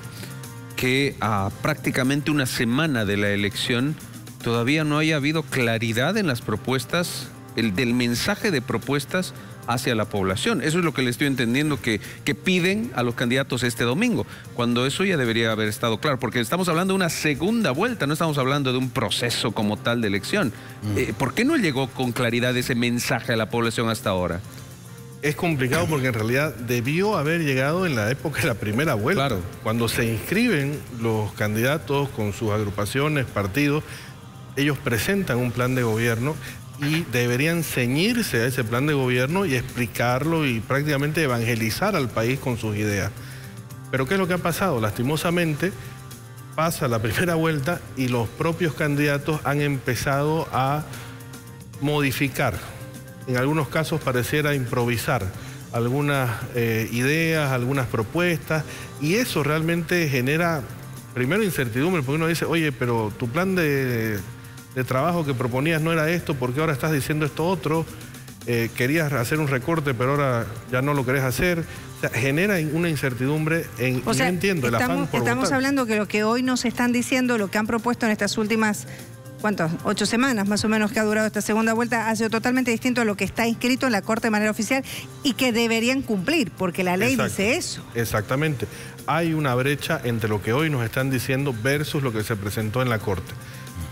que a prácticamente una semana de la elección todavía no haya habido claridad en las propuestas el del mensaje de propuestas hacia la población. Eso es lo que le estoy entendiendo que piden a los candidatos este domingo, cuando eso ya debería haber estado claro, porque estamos hablando de una segunda vuelta, no estamos hablando de un proceso como tal de elección. ¿Por qué no llegó con claridad ese mensaje a la población hasta ahora? Es complicado porque en realidad debió haber llegado en la época de la primera vuelta. Claro. Cuando se inscriben los candidatos con sus agrupaciones, partidos, ellos presentan un plan de gobierno y deberían ceñirse a ese plan de gobierno y explicarlo y prácticamente evangelizar al país con sus ideas. Pero ¿qué es lo que ha pasado? Lastimosamente pasa la primera vuelta y los propios candidatos han empezado a modificar. En algunos casos pareciera improvisar algunas ideas, algunas propuestas, y eso realmente genera, primero, incertidumbre, porque uno dice, oye, pero tu plan de trabajo que proponías no era esto, ¿por qué ahora estás diciendo esto otro? Querías hacer un recorte, pero ahora ya no lo querés hacer. O sea, genera una incertidumbre y no entiendo el afán por Estamos votar. hablando que lo que hoy nos están diciendo, lo que han propuesto en estas últimas... ¿Cuántos? 8 semanas más o menos que ha durado esta segunda vuelta, ha sido totalmente distinto a lo que está inscrito en la Corte de manera oficial y que deberían cumplir, porque la ley dice eso. Exactamente. Hay una brecha entre lo que hoy nos están diciendo versus lo que se presentó en la Corte.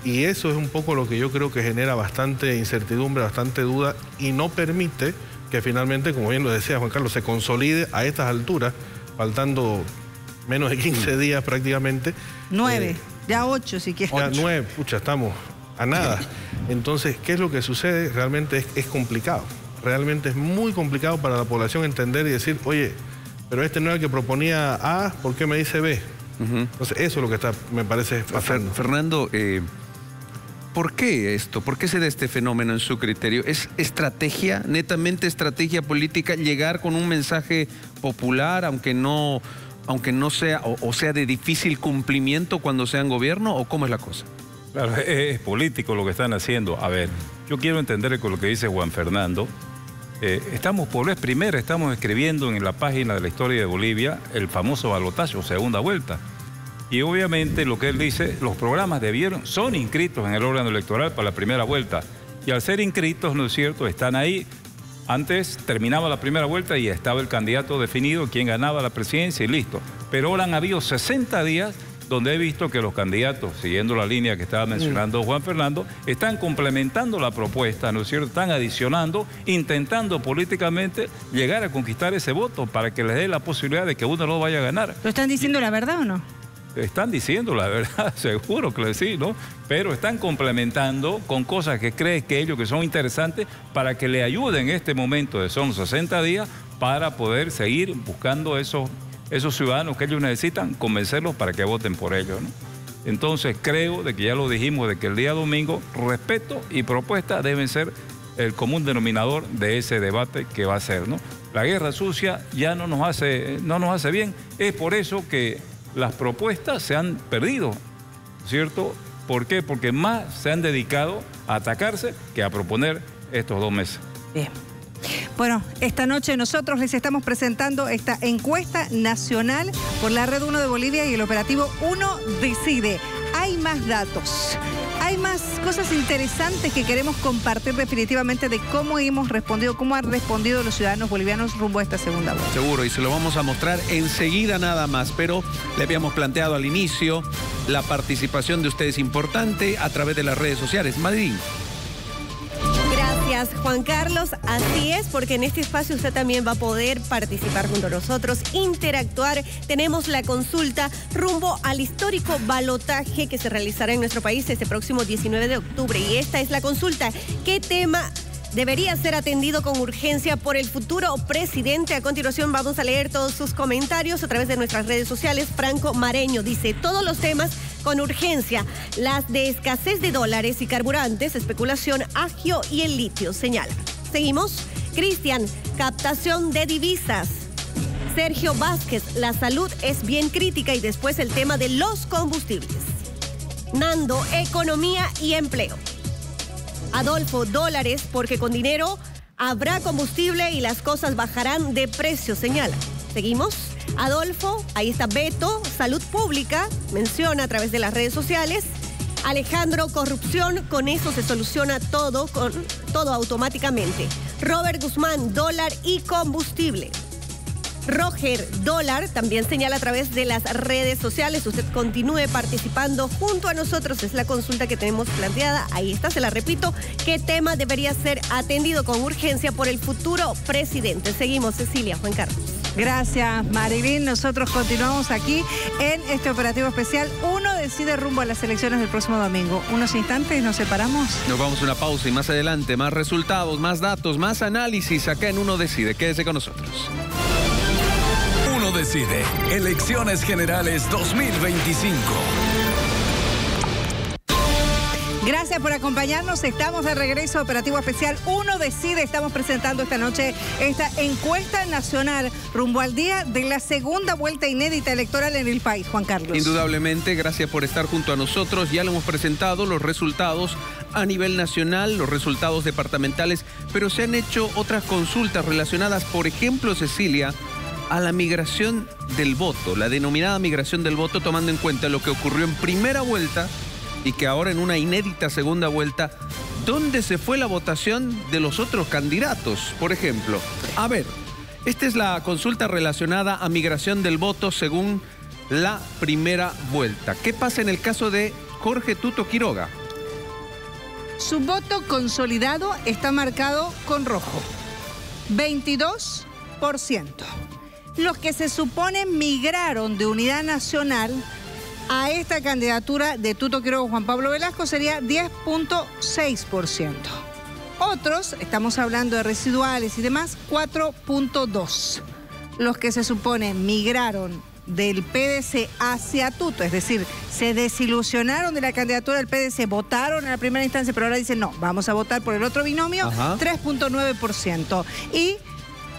Y eso es un poco lo que yo creo que genera bastante incertidumbre, bastante duda y no permite que finalmente, como bien lo decía Juan Carlos, se consolide a estas alturas, faltando menos de 15 días prácticamente. 9. Ya 8 si quieres. Ya 9, pucha, estamos a nada. Entonces, ¿qué es lo que sucede? Realmente es complicado. Realmente es muy complicado para la población entender y decir, oye, pero este no era el que proponía A, ¿por qué me dice B? Entonces, eso es lo que me parece pasando. Fernando, ¿por qué esto? ¿Por qué se da este fenómeno en su criterio? ¿Es estrategia, netamente estrategia política, llegar con un mensaje popular, aunque no sea, o sea de difícil cumplimiento cuando sean gobierno, o cómo es la cosa? Claro, es político lo que están haciendo. A ver, yo quiero entender con lo que dice Juan Fernando. Estamos por vez primera, estamos escribiendo en la página de la historia de Bolivia el famoso balotaje, segunda vuelta. Y obviamente lo que él dice, los programas son inscritos en el órgano electoral para la primera vuelta. Y al ser inscritos, ¿no es cierto?, están ahí. Antes terminaba la primera vuelta y estaba el candidato definido, quien ganaba la presidencia y listo. Pero ahora han habido 60 días donde he visto que los candidatos, siguiendo la línea que estaba mencionando Juan Fernando, están complementando la propuesta, ¿no es cierto? Están adicionando, intentando políticamente llegar a conquistar ese voto para que les dé la posibilidad de que uno lo vaya a ganar. ¿Lo están diciendo la verdad o no? Están diciendo la verdad, seguro que sí, ¿no? Pero están complementando con cosas que creen que ellos que son interesantes para que le ayuden en este momento de son 60 días para poder seguir buscando esos ciudadanos que ellos necesitan, convencerlos para que voten por ellos, ¿no? Entonces creo de que ya lo dijimos, de que el día domingo respeto y propuesta deben ser el común denominador de ese debate que va a ser, ¿no? La guerra sucia ya no nos hace bien, es por eso que las propuestas se han perdido, ¿cierto? ¿Por qué? Porque más se han dedicado a atacarse que a proponer estos 2 meses. Bien. Bueno, esta noche nosotros les estamos presentando esta encuesta nacional por la Red 1 de Bolivia y el operativo Uno Decide. Hay más datos, hay más cosas interesantes que queremos compartir definitivamente de cómo hemos respondido, cómo han respondido los ciudadanos bolivianos rumbo a esta segunda vuelta. Seguro, y se lo vamos a mostrar enseguida nada más, pero le habíamos planteado al inicio la participación de ustedes importante a través de las redes sociales. Madrid. Gracias, Juan Carlos. Así es, porque en este espacio usted también va a poder participar junto a nosotros, interactuar. Tenemos la consulta rumbo al histórico balotaje que se realizará en nuestro país este próximo 19 de octubre. Y esta es la consulta. ¿Qué tema debería ser atendido con urgencia por el futuro presidente? A continuación vamos a leer todos sus comentarios a través de nuestras redes sociales. Franco Mareño dice, todos los temas con urgencia, las de escasez de dólares y carburantes, especulación, agio y el litio, señala. Seguimos. Cristian, captación de divisas. Sergio Vázquez, la salud es bien crítica y después el tema de los combustibles. Nando, economía y empleo. Adolfo, dólares, porque con dinero habrá combustible y las cosas bajarán de precio, señala. Seguimos. Adolfo, ahí está Beto, salud pública, menciona a través de las redes sociales. Alejandro, corrupción, con eso se soluciona todo automáticamente. Robert Guzmán, dólar y combustible. Roger, dólar, también señala a través de las redes sociales. Usted continúe participando junto a nosotros. Es la consulta que tenemos planteada. Ahí está, se la repito. ¿Qué tema debería ser atendido con urgencia por el futuro presidente? Seguimos, Cecilia, Juan Carlos. Gracias, Marilyn. Nosotros continuamos aquí en este operativo especial. Uno decide rumbo a las elecciones del próximo domingo. Unos instantes y nos separamos. Nos vamos a una pausa y más adelante más resultados, más datos, más análisis acá en Uno Decide. Quédese con nosotros. Uno Decide. Elecciones Generales 2025. Gracias por acompañarnos. Estamos de regreso a Operativo Especial Uno Decide. Estamos presentando esta noche esta encuesta nacional rumbo al día de la segunda vuelta inédita electoral en el país. Juan Carlos. Indudablemente, gracias por estar junto a nosotros. Ya le hemos presentado los resultados a nivel nacional, los resultados departamentales, pero se han hecho otras consultas relacionadas, por ejemplo, Cecilia, a la migración del voto, la denominada migración del voto, tomando en cuenta lo que ocurrió en primera vuelta y que ahora en una inédita segunda vuelta, ¿dónde se fue la votación de los otros candidatos? Por ejemplo, a ver, esta es la consulta relacionada a migración del voto según la primera vuelta. ¿Qué pasa en el caso de Jorge Tuto Quiroga? Su voto consolidado está marcado con rojo, 22%. Los que se supone migraron de Unidad Nacional a esta candidatura de Tuto Quiroga Juan Pablo Velasco sería 10.6%. Otros, estamos hablando de residuales y demás, 4.2%. Los que se supone migraron del PDC hacia Tuto, es decir, se desilusionaron de la candidatura del PDC, votaron en la primera instancia, pero ahora dicen no, vamos a votar por el otro binomio, 3.9%. Y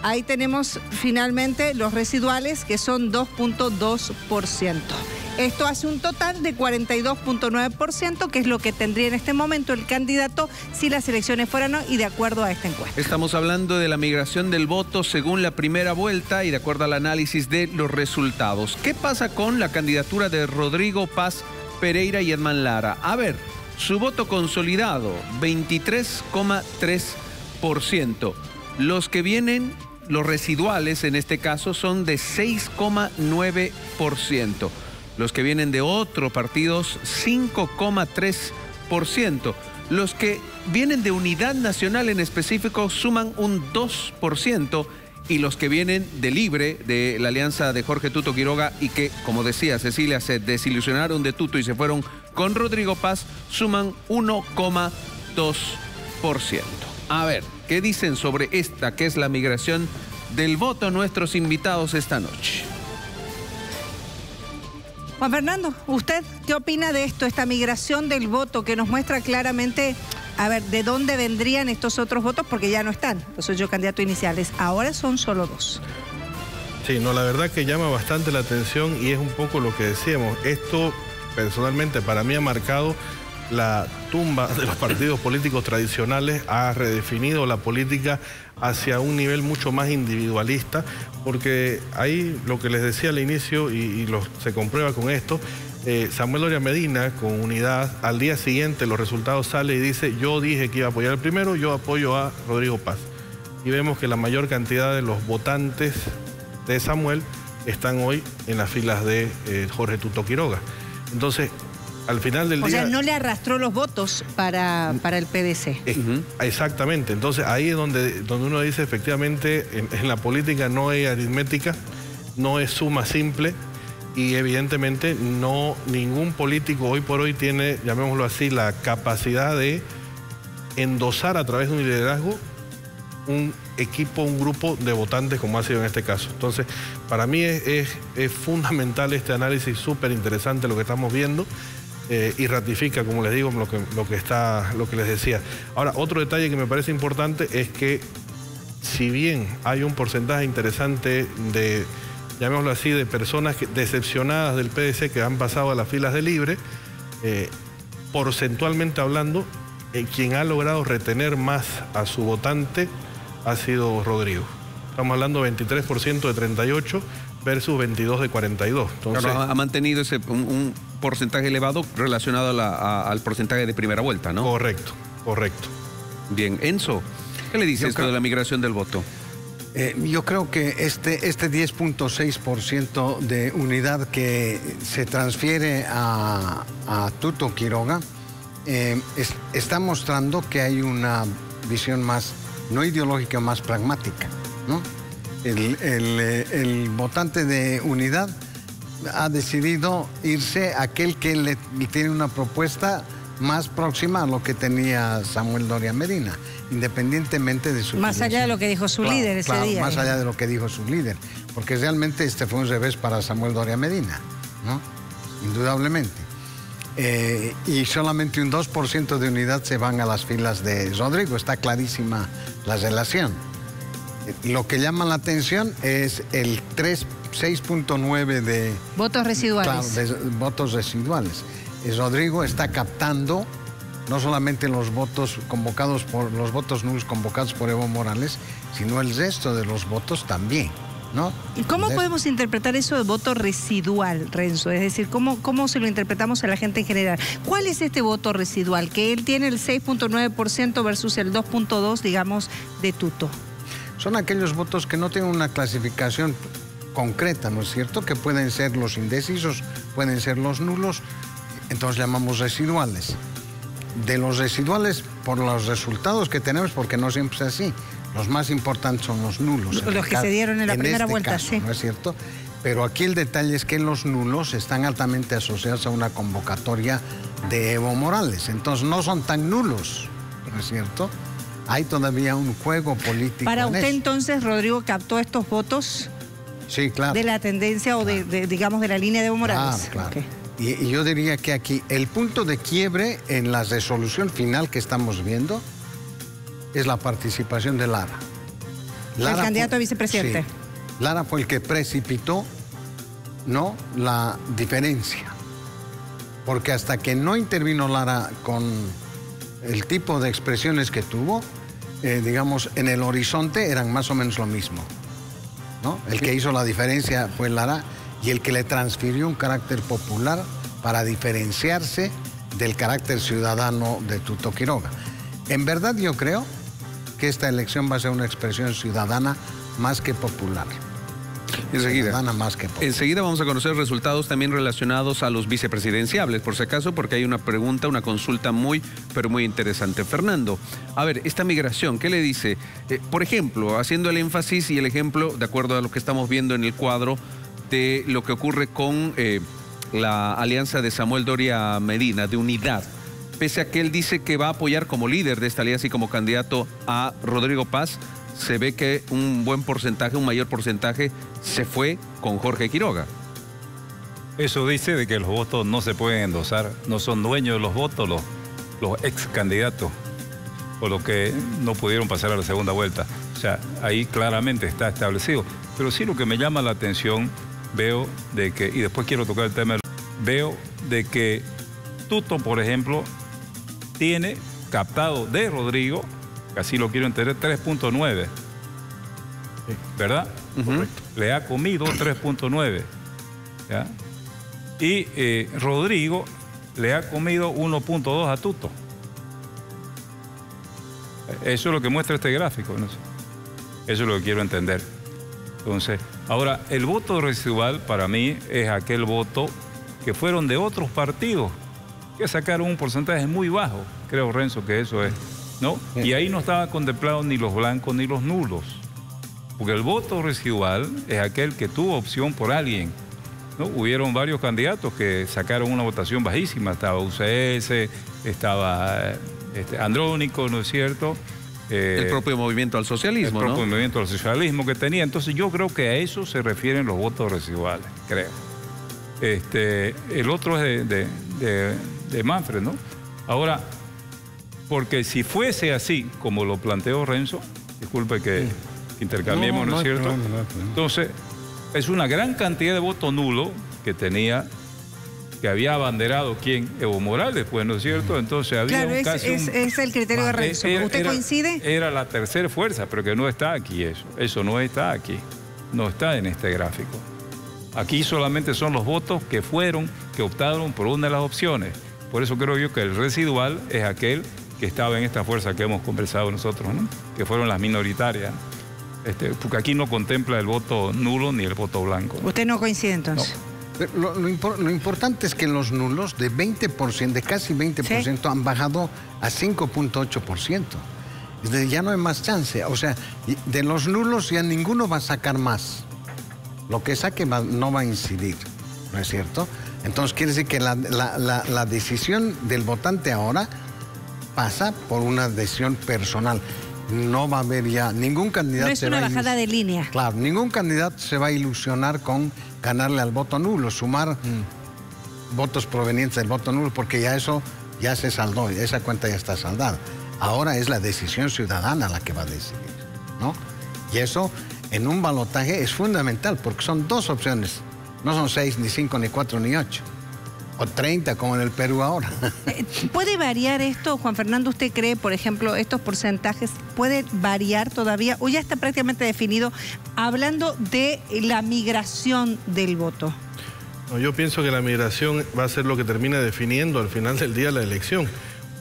ahí tenemos finalmente los residuales, que son 2.2%. Esto hace un total de 42.9%, que es lo que tendría en este momento el candidato si las elecciones fueran y de acuerdo a esta encuesta. Estamos hablando de la migración del voto según la primera vuelta y de acuerdo al análisis de los resultados. ¿Qué pasa con la candidatura de Rodrigo Paz Pereira y Edman Lara? A ver, su voto consolidado, 23.3%. Los que vienen, los residuales en este caso, son de 6.9%. Los que vienen de otros partidos, 5.3%. Los que vienen de Unidad Nacional en específico suman un 2%. Y los que vienen de Libre, de la alianza de Jorge Tuto Quiroga, y que, como decía Cecilia, se desilusionaron de Tuto y se fueron con Rodrigo Paz, suman 1.2%. A ver, ¿qué dicen sobre esta, que es la migración del voto, nuestros invitados esta noche? Juan Fernando, ¿usted qué opina de esto, esta migración del voto que nos muestra claramente, a ver, de dónde vendrían estos otros votos? Porque ya no están los 8 candidatos iniciales, ahora son solo 2. Sí, no, la verdad que llama bastante la atención y es un poco lo que decíamos. Esto, personalmente, para mí ha marcado la tumba de los partidos políticos tradicionales, ha redefinido la política hacia un nivel mucho más individualista, porque ahí lo que les decía al inicio se comprueba con esto, Samuel Doria Medina con Unidad, al día siguiente los resultados salen y dice: yo dije que iba a apoyar al primero, yo apoyo a Rodrigo Paz. Y vemos que la mayor cantidad de los votantes de Samuel están hoy en las filas de Jorge Tuto Quiroga. Entonces, al final del día... O sea, no le arrastró los votos para el PDC. Exactamente. Entonces, ahí es donde uno dice, efectivamente, en la política no hay aritmética, no es suma simple, y evidentemente ningún político hoy por hoy tiene, llamémoslo así, la capacidad de endosar a través de un liderazgo un equipo, un grupo de votantes como ha sido en este caso. Entonces, para mí es fundamental este análisis, súper interesante lo que estamos viendo. Y ratifica, como les digo, lo que les decía. Ahora, otro detalle que me parece importante es que, si bien hay un porcentaje interesante de, llamémoslo así, de personas decepcionadas del PDC que han pasado a las filas de Libre, porcentualmente hablando, quien ha logrado retener más a su votante ha sido Rodrigo. Estamos hablando de 23% de 38, versus 22 de 42. Entonces, claro, ha mantenido un porcentaje elevado relacionado al porcentaje de primera vuelta, ¿no? Correcto, correcto. Bien, Enzo, ¿qué le dice esto de la migración del voto? Yo creo que este 10.6% de unidad que se transfiere a Tuto Quiroga está mostrando que hay una visión más, no ideológica, más pragmática, ¿no? El votante de unidad ha decidido irse a aquel que le tiene una propuesta más próxima a lo que tenía Samuel Doria Medina, independientemente de su... Más allá de lo que dijo su líder ese día. Más allá de lo que dijo su líder, porque realmente este fue un revés para Samuel Doria Medina, ¿no? Indudablemente. Y solamente un 2% de unidad se van a las filas de Rodrigo, está clarísima la relación. Lo que llama la atención es el 6.9 de... votos residuales. Claro, de votos residuales. Rodrigo está captando no solamente los votos nulos convocados por Evo Morales, sino el resto de los votos también, ¿no? ¿Y cómo podemos interpretar eso de voto residual, Renzo? Es decir, ¿cómo se lo interpretamos a la gente en general? ¿Cuál es este voto residual? Que él tiene el 6.9% versus el 2.2%, digamos, de Tuto. Son aquellos votos que no tienen una clasificación concreta, ¿no es cierto? Que pueden ser los indecisos, pueden ser los nulos, entonces llamamos residuales. De los residuales, por los resultados que tenemos, porque no siempre es así, los más importantes son los nulos. Los que se dieron en la primera vuelta, caso, sí. ¿no es cierto? Pero aquí el detalle es que los nulos están altamente asociados a una convocatoria de Evo Morales, entonces no son tan nulos, ¿no es cierto? Hay todavía un juego político. Para usted, eso. entonces, Rodrigo captó estos votos. Sí, claro. De la tendencia o digamos, de la línea de Evo Morales. Claro. Okay. Y yo diría que aquí el punto de quiebre en la resolución final que estamos viendo es la participación de Lara. El candidato a vicepresidente. Sí, Lara fue el que precipitó, ¿no?, la diferencia. Porque hasta que no intervino Lara con el tipo de expresiones que tuvo, digamos, en el horizonte eran más o menos lo mismo, ¿no? El que hizo la diferencia fue Lara, y el que le transfirió un carácter popular para diferenciarse del carácter ciudadano de Tuto Quiroga. En verdad yo creo que esta elección va a ser una expresión ciudadana más que popular. Enseguida vamos a conocer resultados también relacionados a los vicepresidenciables, por si acaso, porque hay una pregunta, una consulta muy, pero muy interesante. Fernando, a ver, esta migración, ¿qué le dice? Por ejemplo, haciendo el énfasis y el ejemplo, de acuerdo a lo que estamos viendo en el cuadro, de lo que ocurre con la alianza de Samuel Doria Medina, de unidad. Pese a que él dice que va a apoyar como líder de esta alianza y como candidato a Rodrigo Paz, se ve que un buen porcentaje, un mayor porcentaje, se fue con Jorge Quiroga. Eso dice de que los votos no se pueden endosar, no son dueños de los votos los ex candidatos, o los que no pudieron pasar a la segunda vuelta. O sea, ahí claramente está establecido. Pero sí lo que me llama la atención, veo de que, y después quiero tocar el tema, veo de que Tuto, por ejemplo, tiene captado de Rodrigo, así lo quiero entender, 3.9, ¿verdad? Correcto. Le ha comido 3.9, ¿ya? Y Rodrigo le ha comido 1.2 a Tuto. Eso es lo que muestra este gráfico, ¿no? Eso es lo que quiero entender. Entonces, ahora, el voto residual para mí es aquel voto que fueron de otros partidos que sacaron un porcentaje muy bajo, creo, Renzo, que eso es, ¿no? Y ahí no estaban contemplados ni los blancos ni los nulos, porque el voto residual es aquel que tuvo opción por alguien, ¿no? Hubieron varios candidatos que sacaron una votación bajísima, estaba UCS, estaba Andrónico, ¿no es cierto? El propio movimiento al socialismo, ¿no? El propio movimiento al socialismo que tenía. Entonces yo creo que a eso se refieren los votos residuales, creo. El otro es de Manfred, ¿no? Ahora, porque si fuese así, como lo planteó Renzo, disculpe que intercambiemos, ¿no es cierto? Entonces, es una gran cantidad de votos nulos que tenía, que había abanderado ¿quién? Evo Morales, pues, ¿no es cierto? Entonces había casi es el criterio de Renzo. ¿Usted coincide? Era la tercera fuerza, pero que no está aquí eso. Eso no está aquí. No está en este gráfico. Aquí solamente son los votos que optaron por una de las opciones. Por eso creo yo que el residual es aquel que estaba en esta fuerza que hemos conversado nosotros, ¿no? Que fueron las minoritarias. Porque aquí no contempla el voto nulo ni el voto blanco. ¿Usted no coincide entonces? No. Lo importante es que los nulos de 20%, de casi 20%, ¿sí?, han bajado a 5.8%. Ya no hay más chance. O sea, de los nulos ya ninguno va a sacar más. Lo que saque no va a incidir, ¿no es cierto? Entonces quiere decir que la decisión del votante ahora pasa por una decisión personal. No va a haber ya ningún candidato. No es una bajada de línea. Claro, ningún candidato se va a ilusionar con ganarle al voto nulo, sumar votos provenientes del voto nulo, porque ya eso ya se saldó, esa cuenta ya está saldada. Ahora es la decisión ciudadana la que va a decidir, ¿no? Y eso en un balotaje es fundamental, porque son dos opciones. No son 6, ni 5, ni 4, ni 8. O 30, como en el Perú ahora. ¿Puede variar esto, Juan Fernando? ¿Usted cree, por ejemplo, estos porcentajes puede variar todavía o ya está prácticamente definido, hablando de la migración del voto? No, yo pienso que la migración va a ser lo que termine definiendo al final del día la elección,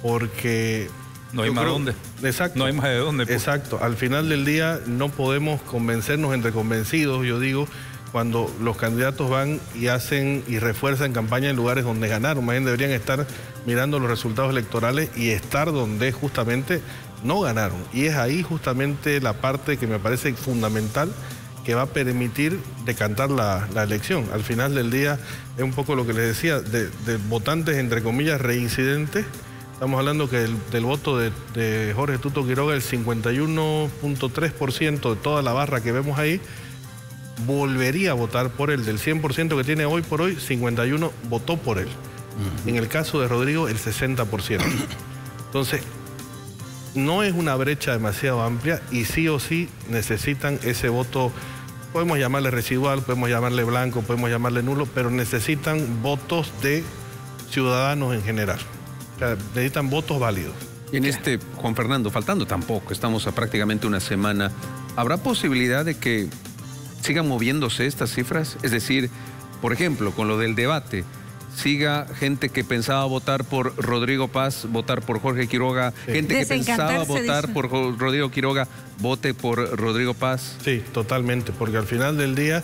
porque... No hay más dónde. Exacto. No hay más de dónde. Pues. Exacto. Al final del día no podemos convencernos entre convencidos, yo digo, cuando los candidatos van y hacen y refuerzan campaña en lugares donde ganaron. Más bien deberían estar mirando los resultados electorales y estar donde justamente no ganaron. Y es ahí justamente la parte que me parece fundamental, que va a permitir decantar la elección. Al final del día es un poco lo que les decía, de votantes entre comillas reincidentes. Estamos hablando que del voto de Jorge Tuto Quiroga, el 51.3% de toda la barra que vemos ahí volvería a votar por él. Del 100% que tiene hoy por hoy, 51 votó por él. En el caso de Rodrigo, el 60%. Entonces, no es una brecha demasiado amplia y sí o sí necesitan ese voto, podemos llamarle residual, podemos llamarle blanco, podemos llamarle nulo, pero necesitan votos de ciudadanos en general. O sea, necesitan votos válidos. Y en Juan Fernando, faltando tampoco, estamos a prácticamente una semana, ¿habrá posibilidad de que sigan moviéndose estas cifras? Es decir, por ejemplo, con lo del debate, siga gente que pensaba votar por Rodrigo Paz, votar por Jorge Quiroga, gente que pensaba votar por Rodrigo Quiroga, vote por Rodrigo Paz. Sí, totalmente, porque al final del día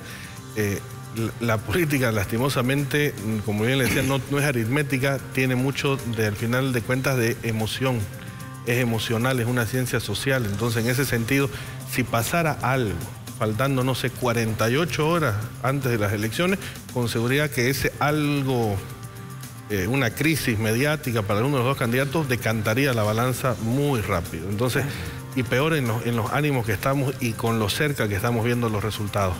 la política, lastimosamente, como bien le decía, no es aritmética, tiene mucho, al final de cuentas, de emoción. Es emocional, es una ciencia social. Entonces, en ese sentido, si pasara algo, faltando, no sé, 48 horas antes de las elecciones, con seguridad que ese algo, una crisis mediática para uno de los dos candidatos, decantaría la balanza muy rápido. Entonces, y peor en los ánimos que estamos y con lo cerca que estamos viendo los resultados.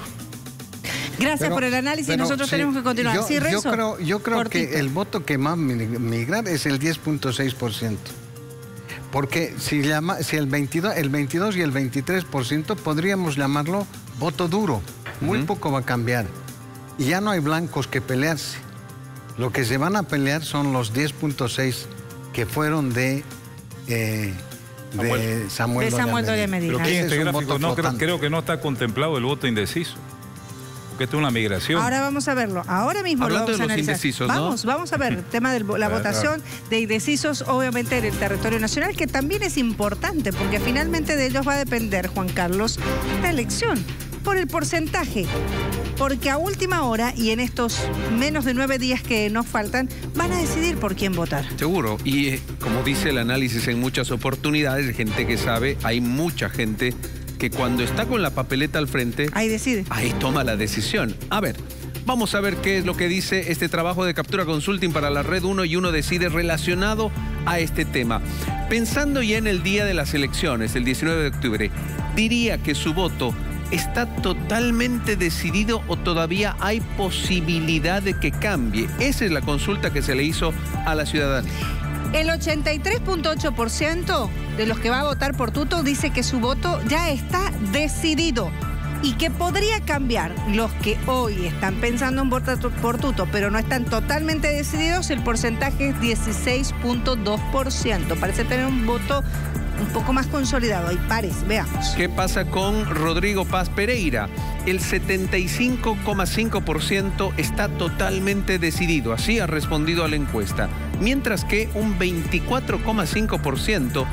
Gracias por el análisis, nosotros tenemos que continuar. Yo creo que el voto que va a migrar es el 10.6%. Porque si el 22 y el 23% podríamos llamarlo voto duro. Muy poco va a cambiar. Y ya no hay blancos que pelearse. Lo que se van a pelear son los 10.6 que fueron de Samuel Doria Medina. Pero aquí en este gráfico creo que no está contemplado el voto indeciso. Porque esto es una migración. Ahora vamos a verlo. Ahora mismo hablando lo vamos a analizar. Indecisos, vamos a ver el tema de la votación de indecisos, obviamente en el territorio nacional, que también es importante, porque finalmente de ellos va a depender, Juan Carlos, la elección, por el porcentaje. Porque a última hora, y en estos menos de 9 días que nos faltan, van a decidir por quién votar. Seguro. Y como dice el análisis, en muchas oportunidades, gente que sabe, hay mucha gente que cuando está con la papeleta al frente, ahí decide. Ahí toma la decisión. A ver, vamos a ver qué es lo que dice este trabajo de Captura Consulting para la Red 1 y Uno Decide relacionado a este tema. Pensando ya en el día de las elecciones, el 19 de octubre, ¿diría que su voto está totalmente decidido o todavía hay posibilidad de que cambie? Esa es la consulta que se le hizo a la ciudadanía. El 83.8% de los que va a votar por Tuto dice que su voto ya está decidido y que podría cambiar. Los que hoy están pensando en votar por Tuto, pero no están totalmente decididos, el porcentaje es 16.2%. Parece tener un voto un poco más consolidado, hay pares, veamos. ¿Qué pasa con Rodrigo Paz Pereira? El 75,5% está totalmente decidido, así ha respondido a la encuesta, mientras que un 24,5%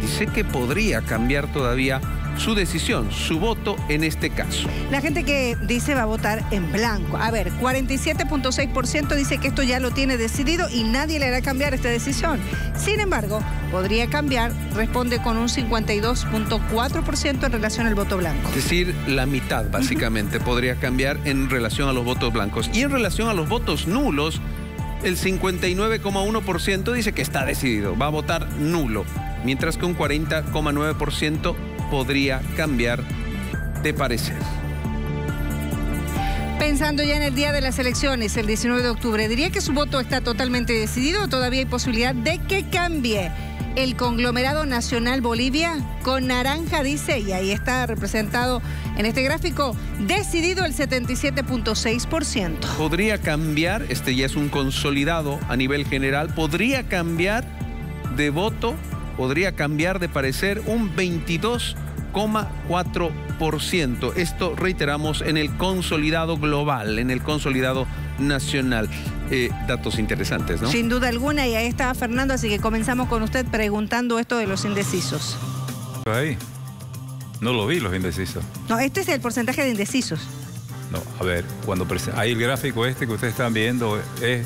dice que podría cambiar todavía su decisión, su voto en este caso. La gente que dice va a votar en blanco. A ver, 47,6% dice que esto ya lo tiene decidido y nadie le hará cambiar esta decisión. Sin embargo, podría cambiar, responde con un 52,4% en relación al voto blanco. Es decir, la mitad básicamente podría cambiar en relación a los votos blancos. Y en relación a los votos nulos, el 59,1% dice que está decidido, va a votar nulo, mientras que un 40,9% podría cambiar de parecer. Pensando ya en el día de las elecciones, el 19 de octubre, ¿diría que su voto está totalmente decidido o todavía hay posibilidad de que cambie? El conglomerado nacional Bolivia con naranja dice, y ahí está representado en este gráfico, decidido el 77,6%. Podría cambiar, este ya es un consolidado a nivel general, podría cambiar de voto, podría cambiar de parecer un 22,4%. Esto, reiteramos, en el consolidado global, en el consolidado nacional. Datos interesantes, ¿no? Sin duda alguna, y ahí estaba Fernando, así que comenzamos con usted preguntando esto de los indecisos. Ahí, no lo vi, los indecisos. No, este es el porcentaje de indecisos. No, a ver, cuando ahí el gráfico este que ustedes están viendo es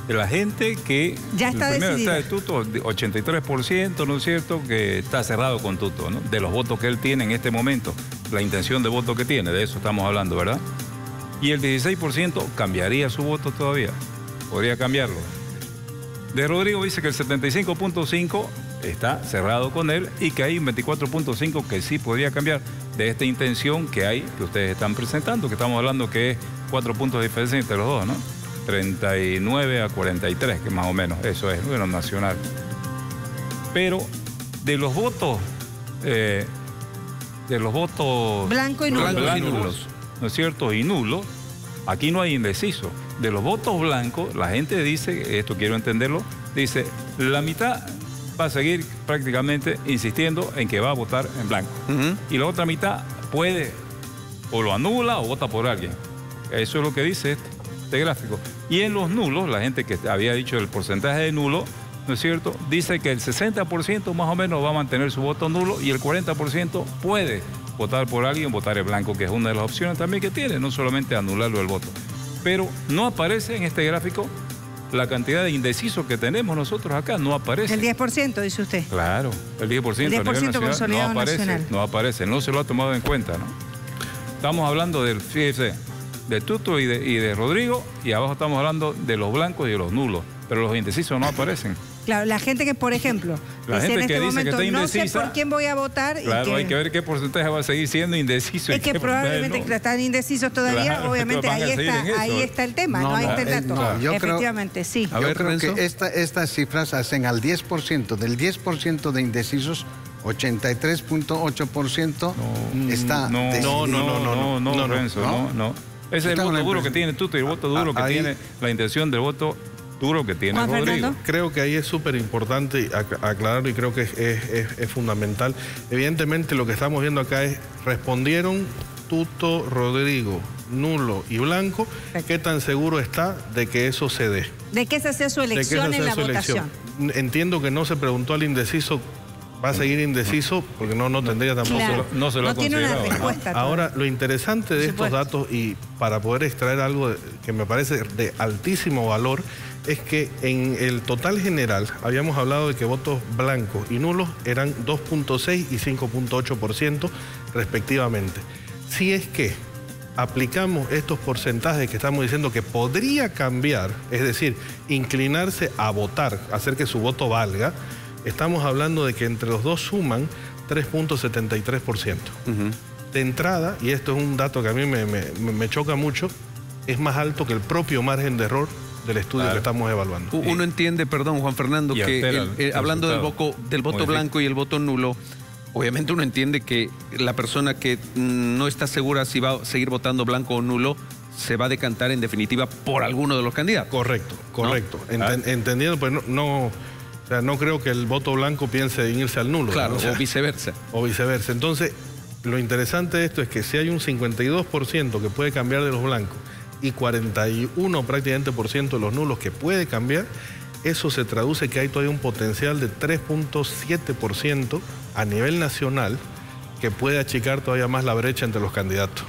de la gente que ya está decidida. Está de Tuto, 83%, ¿no es cierto?, que está cerrado con Tuto, ¿no? De los votos que él tiene en este momento, la intención de voto que tiene, de eso estamos hablando, ¿verdad? Y el 16% cambiaría su voto todavía, podría cambiarlo. De Rodrigo dice que el 75,5% está cerrado con él y que hay un 24,5% que sí podría cambiar de esta intención que hay, que ustedes están presentando, que estamos hablando que es 4 puntos de diferencia entre los dos, ¿no? 39 a 43, que más o menos, eso es, bueno, nacional. Pero de los votos blanco y nulos, ¿no es cierto? Y nulos, aquí no hay indeciso. De los votos blancos, la gente dice, esto quiero entenderlo, dice, la mitad va a seguir prácticamente insistiendo en que va a votar en blanco. Y la otra mitad puede, o lo anula o vota por alguien. Eso es lo que dice este gráfico. Y en los nulos, la gente que había dicho el porcentaje de nulo, ¿no es cierto?, dice que el 60% más o menos va a mantener su voto nulo y el 40% puede votar por alguien, votar en blanco, que es una de las opciones también que tiene, no solamente anularlo el voto. Pero no aparece en este gráfico la cantidad de indecisos que tenemos nosotros acá, no aparece. El 10%, dice usted. Claro, el 10%, a nivel nacional, no aparece, nacional. No aparece, no se lo ha tomado en cuenta, ¿no? Estamos hablando del, fíjese, de Tuto y de Rodrigo, y abajo estamos hablando de los blancos y de los nulos, pero los indecisos no aparecen. Claro, la gente que, por ejemplo, la dice gente en que este dice momento, que está indecisa, no sé por quién voy a votar. Claro, y que, hay que ver qué porcentaje va a seguir siendo indeciso. Es que probablemente no. Están indecisos todavía, claro, obviamente ahí está el tema, no hay este dato. No, efectivamente, creo, sí. Yo creo que estas cifras hacen al 10%, del 10% de indecisos, 83,8% está decidido. No, Renzo, no. Ese es el voto duro que tiene Tuto y el voto duro que tiene la intención del voto duro que tiene Rodrigo. Creo que ahí es súper importante aclararlo y creo que es fundamental. Evidentemente lo que estamos viendo acá es, respondieron Tuto, Rodrigo, nulo y blanco. ¿Qué tan seguro está de que eso se dé? De que esa sea su elección en la votación. Entiendo que no se preguntó al indeciso, va a seguir indeciso, porque no tendría tampoco... Claro. No se lo ha tiene una respuesta. Ahora, lo interesante de estos datos, y para poder extraer algo que me parece de altísimo valor, es que en el total general habíamos hablado de que votos blancos y nulos eran 2,6 y 5,8% respectivamente. Si es que aplicamos estos porcentajes que estamos diciendo que podría cambiar, es decir, inclinarse a votar, hacer que su voto valga, estamos hablando de que entre los dos suman 3,73%. De entrada, y esto es un dato que a mí me choca mucho, es más alto que el propio margen de error del estudio que estamos evaluando. Uno entiende, perdón, Juan Fernando, que hablando del voto blanco y el voto nulo, obviamente uno entiende que la persona que no está segura si va a seguir votando blanco o nulo se va a decantar en definitiva por alguno de los candidatos. Correcto. ¿No? Entendiendo, pues no O sea, no creo que el voto blanco piense en irse al nulo. Claro, ¿no? O sea, o viceversa. O viceversa. Entonces, lo interesante de esto es que si hay un 52% que puede cambiar de los blancos y 41 prácticamente por ciento de los nulos que puede cambiar, eso se traduce que hay todavía un potencial de 3.7% a nivel nacional que puede achicar todavía más la brecha entre los candidatos.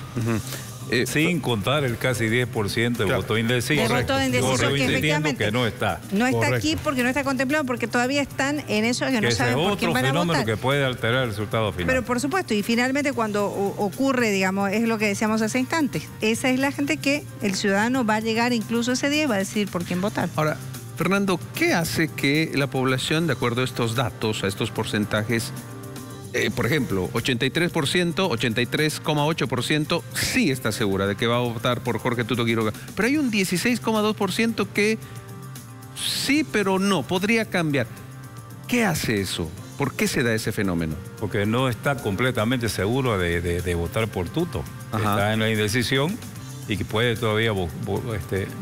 Sin contar el casi 10% de voto indeciso. De voto indeciso, que efectivamente que no está. No está aquí porque no está contemplado, porque todavía están en eso que no saben por quién van a votar. Otro fenómeno que puede alterar el resultado final. Pero por supuesto, y finalmente cuando ocurre, digamos, es lo que decíamos hace instantes, esa es la gente que el ciudadano va a llegar incluso ese día y va a decidir por quién votar. Ahora, Fernando, ¿qué hace que la población, de acuerdo a estos datos, a estos porcentajes, por ejemplo, 83%, 83,8% sí está segura de que va a votar por Jorge Tuto Quiroga, pero hay un 16,2% que sí, pero no, podría cambiar? ¿Qué hace eso? ¿Por qué se da ese fenómeno? Porque no está completamente seguro de votar por Tuto. Ajá. Está en la indecisión y que puede todavía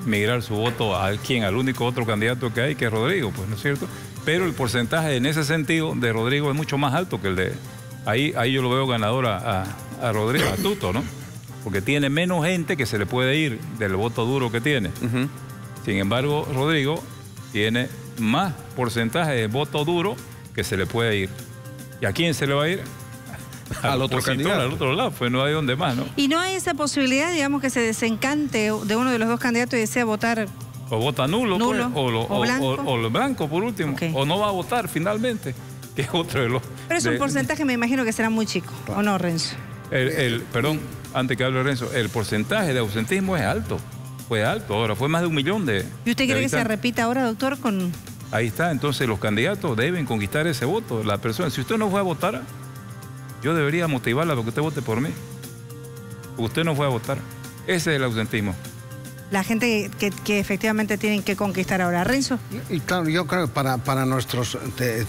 migrar su voto al único otro candidato que hay, que es Rodrigo, pues, ¿no es cierto? Pero el porcentaje en ese sentido de Rodrigo es mucho más alto que el de... Ahí yo lo veo ganador a Rodrigo, a Tuto, ¿no? Porque tiene menos gente que se le puede ir del voto duro que tiene. Sin embargo, Rodrigo tiene más porcentaje de voto duro que se le puede ir. ¿Y a quién se le va a ir? Al otro candidato. Al otro lado, pues no hay donde más, ¿no? Y no hay esa posibilidad, digamos, que se desencante de uno de los dos candidatos y desea votar... O vota nulo pues, o lo blanco por último. Okay. O no va a votar finalmente, que es otro de los... Pero es un porcentaje, me imagino que será muy chico, ¿o no, Renzo? Perdón, antes que hable Renzo, el porcentaje de ausentismo es alto. Fue alto, ahora fue más de 1 millón de... ¿Y usted quiere que se repita ahora, doctor, con...? Ahí está, entonces los candidatos deben conquistar ese voto. La persona, si usted no fue a votar, yo debería motivarla para que usted vote por mí. Usted no fue a votar. Ese es el ausentismo. La gente que efectivamente tienen que conquistar ahora. Renzo. Y claro, yo creo que para nuestros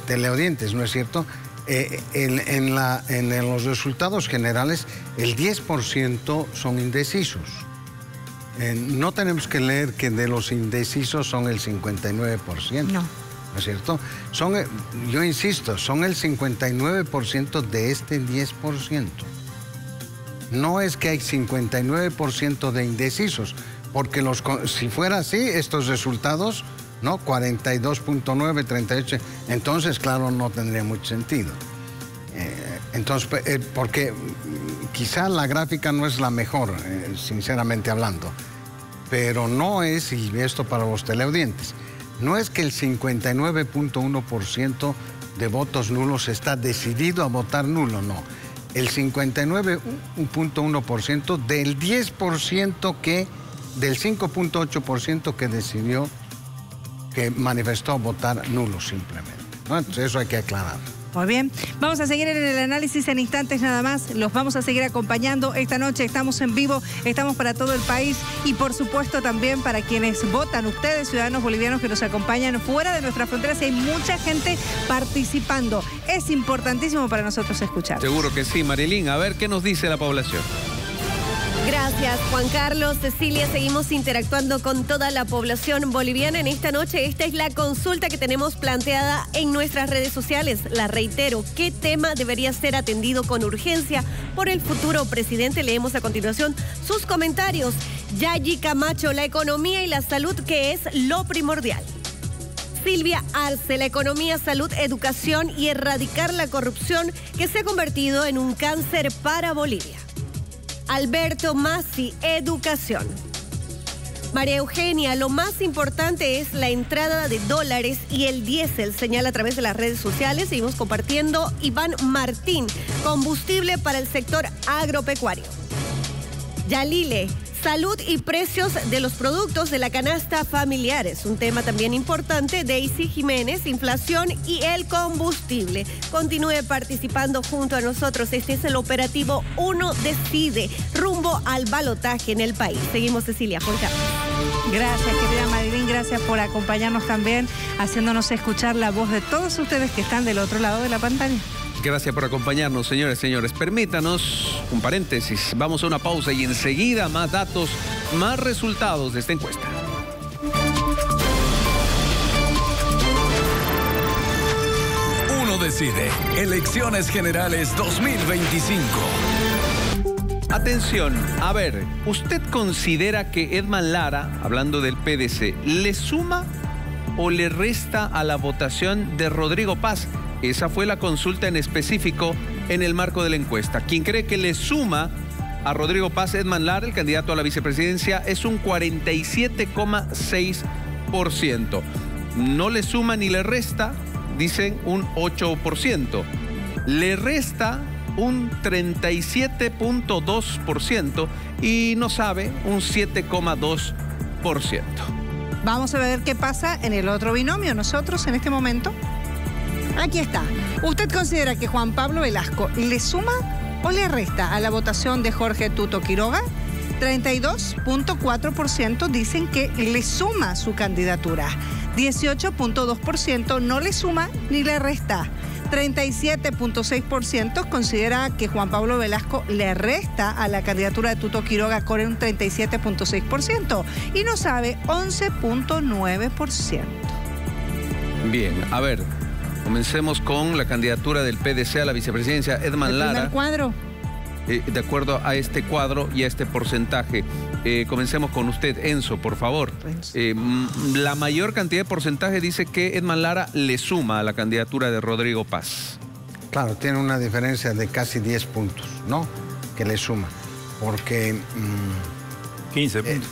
teleaudientes, ¿no es cierto? En los resultados generales, el 10% son indecisos. No tenemos que leer que de los indecisos son el 59%. No. ¿No es cierto? Yo insisto, son el 59% de este 10%. No es que hay 59% de indecisos. Porque si fuera así, estos resultados, ¿no? 42.9, 38, entonces, claro, no tendría mucho sentido. Entonces, porque quizá la gráfica no es la mejor, sinceramente hablando, pero no es, y esto para los teleaudientes, no es que el 59.1% de votos nulos está decidido a votar nulo, no. El 59.1% del 10% del 5.8% que decidió, que manifestó votar nulo simplemente, ¿no? Entonces eso hay que aclarar. Muy bien, vamos a seguir en el análisis en instantes nada más, los vamos a seguir acompañando esta noche, estamos en vivo, estamos para todo el país y por supuesto también para quienes votan, ustedes ciudadanos bolivianos que nos acompañan fuera de nuestras fronteras, hay mucha gente participando, es importantísimo para nosotros escuchar. Seguro que sí, Marilyn, a ver qué nos dice la población. Gracias, Juan Carlos. Cecilia, seguimos interactuando con toda la población boliviana en esta noche. Esta es la consulta que tenemos planteada en nuestras redes sociales. La reitero, ¿qué tema debería ser atendido con urgencia por el futuro presidente? Leemos a continuación sus comentarios. Yayi Camacho, la economía y la salud, que es lo primordial. Silvia Arce, la economía, salud, educación y erradicar la corrupción que se ha convertido en un cáncer para Bolivia. Alberto Masi, educación. María Eugenia, lo más importante es la entrada de dólares y el diésel, señala a través de las redes sociales. Seguimos compartiendo. Iván Martín, combustible para el sector agropecuario. Yalile, salud y precios de los productos de la canasta familiar. Es un tema también importante. Daisy Jiménez, inflación y el combustible. Continúe participando junto a nosotros. Este es el operativo Uno Decide, rumbo al balotaje en el país. Seguimos, Cecilia, Juan Carlos. Gracias, querida Marilyn, gracias por acompañarnos también, haciéndonos escuchar la voz de todos ustedes que están del otro lado de la pantalla. Gracias por acompañarnos, señores, señores. Permítanos un paréntesis. Vamos a una pausa y enseguida más datos, más resultados de esta encuesta. Uno decide. Elecciones Generales 2025. Atención, a ver, ¿usted considera que Edman Lara, hablando del PDC, le suma o le resta a la votación de Rodrigo Paz? Esa fue la consulta en específico en el marco de la encuesta. Quien cree que le suma a Rodrigo Paz, Edman Lara, el candidato a la vicepresidencia, es un 47,6%. No le suma ni le resta, dicen un 8%. Le resta un 37,2% y no sabe un 7,2%. Vamos a ver qué pasa en el otro binomio. Nosotros en este momento, aquí está. ¿Usted considera que Juan Pablo Velasco le suma o le resta a la votación de Jorge Tuto Quiroga? 32,4% dicen que le suma su candidatura. 18,2% no le suma ni le resta. 37,6% considera que Juan Pablo Velasco le resta a la candidatura de Tuto Quiroga con un 37,6% y no sabe 11,9%. Bien, a ver, comencemos con la candidatura del PDC a la vicepresidencia, Edman Lara. ¿El primer cuadro? De acuerdo a este cuadro y a este porcentaje. Comencemos con usted, Enzo, por favor. La mayor cantidad de porcentaje dice que Edman Lara le suma a la candidatura de Rodrigo Paz. Claro, tiene una diferencia de casi 10 puntos, ¿no? Que le suma. Porque... 15 puntos.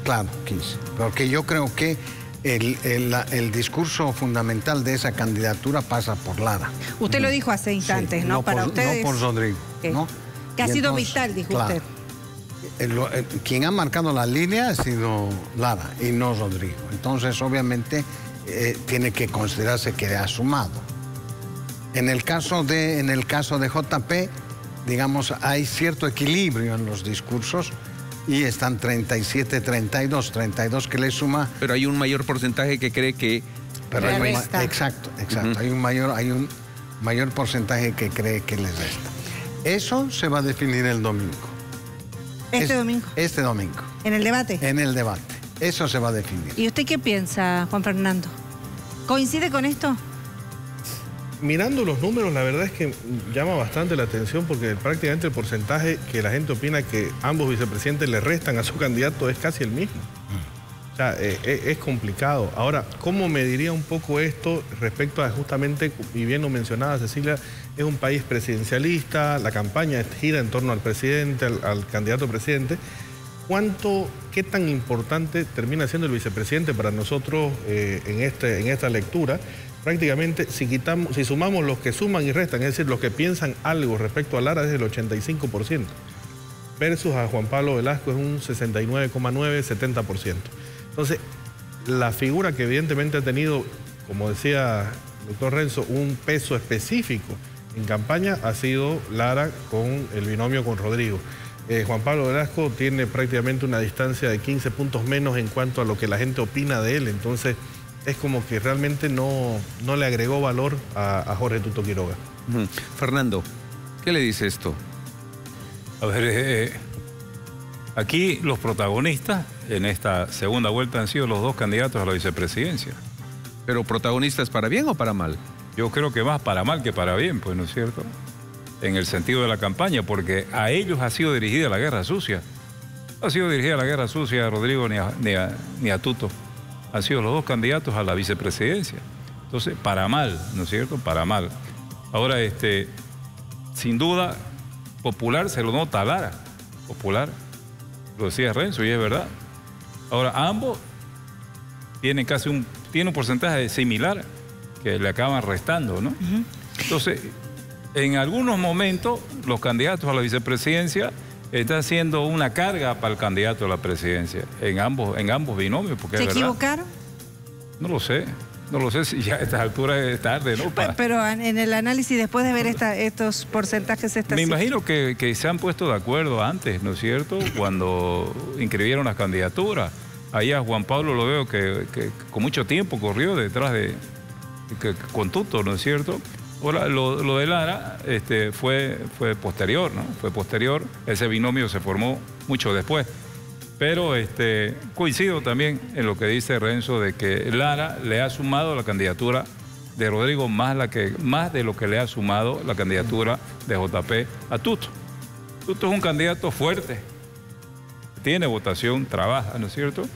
Claro, 15. Porque yo creo que el discurso fundamental de esa candidatura pasa por Lara. Usted lo dijo hace instantes, Sí, ¿no? Para ustedes. No por Rodrigo, ¿no? Que ha sido vital, dijo claro, usted. Quien ha marcado la línea ha sido Lara y no Rodrigo. Entonces, obviamente, tiene que considerarse que le ha sumado. En el caso de JP, digamos, hay cierto equilibrio en los discursos y están 37-32 que le suma. Pero hay un mayor porcentaje que cree que... Pero le resta. Exacto. Hay un mayor porcentaje que cree que le resta. Eso se va a definir el domingo. Domingo. Este domingo. ¿En el debate? En el debate. Eso se va a definir. ¿Y usted qué piensa, Juan Fernando? ¿Coincide con esto? Mirando los números, la verdad es que llama bastante la atención porque prácticamente el porcentaje que la gente opina que ambos vicepresidentes le restan a su candidato es casi el mismo. O sea, es complicado. Ahora, ¿cómo mediría un poco esto respecto a justamente, y bien lo mencionaba Cecilia, es un país presidencialista, la campaña gira en torno al presidente, al candidato presidente? ¿Qué tan importante termina siendo el vicepresidente para nosotros en esta lectura? Prácticamente, si sumamos los que suman y restan, es decir, los que piensan algo respecto a Lara, es el 85%, versus a Juan Pablo Velasco es un 69,9, 70%. Entonces, la figura que evidentemente ha tenido, como decía el doctor Renzo, un peso específico en campaña ha sido Lara con el binomio con Rodrigo. Juan Pablo Velasco tiene prácticamente una distancia de 15 puntos menos en cuanto a lo que la gente opina de él, entonces es como que realmente no le agregó valor a Jorge Tuto Quiroga. Fernando, ¿qué le dice esto? A ver, aquí los protagonistas en esta segunda vuelta han sido los dos candidatos a la vicepresidencia. ¿Pero protagonistas para bien o para mal? Yo creo que más para mal que para bien, pues, ¿no es cierto? En el sentido de la campaña, porque a ellos ha sido dirigida la guerra sucia. No ha sido dirigida la guerra sucia a Rodrigo ni a Tuto. Han sido los dos candidatos a la vicepresidencia. Entonces, para mal, ¿no es cierto? Para mal. Ahora, sin duda, popular se lo nota a Lara. Popular. Lo decía Renzo y es verdad. Ahora, ambos tienen tienen un porcentaje similar que le acaban restando, ¿no? Entonces, en algunos momentos, los candidatos a la vicepresidencia están siendo una carga para el candidato a la presidencia, en ambos binomios, porque ¿Se es verdad. equivocaron? No lo sé si ya a estas alturas es tarde, ¿no? Pero en el análisis, después de ver estos porcentajes... Me imagino que se han puesto de acuerdo antes, ¿no es cierto? Cuando inscribieron las candidaturas. Ahí a Juan Pablo lo veo que con mucho tiempo corrió detrás con Tuto, ¿no es cierto? Ahora, lo de Lara fue posterior, ¿no? Fue posterior, ese binomio se formó mucho después. Pero coincido también en lo que dice Renzo de que Lara le ha sumado la candidatura de Rodrigo más de lo que le ha sumado la candidatura de JP a Tuto. Tuto es un candidato fuerte, tiene votación, trabaja, ¿no es cierto?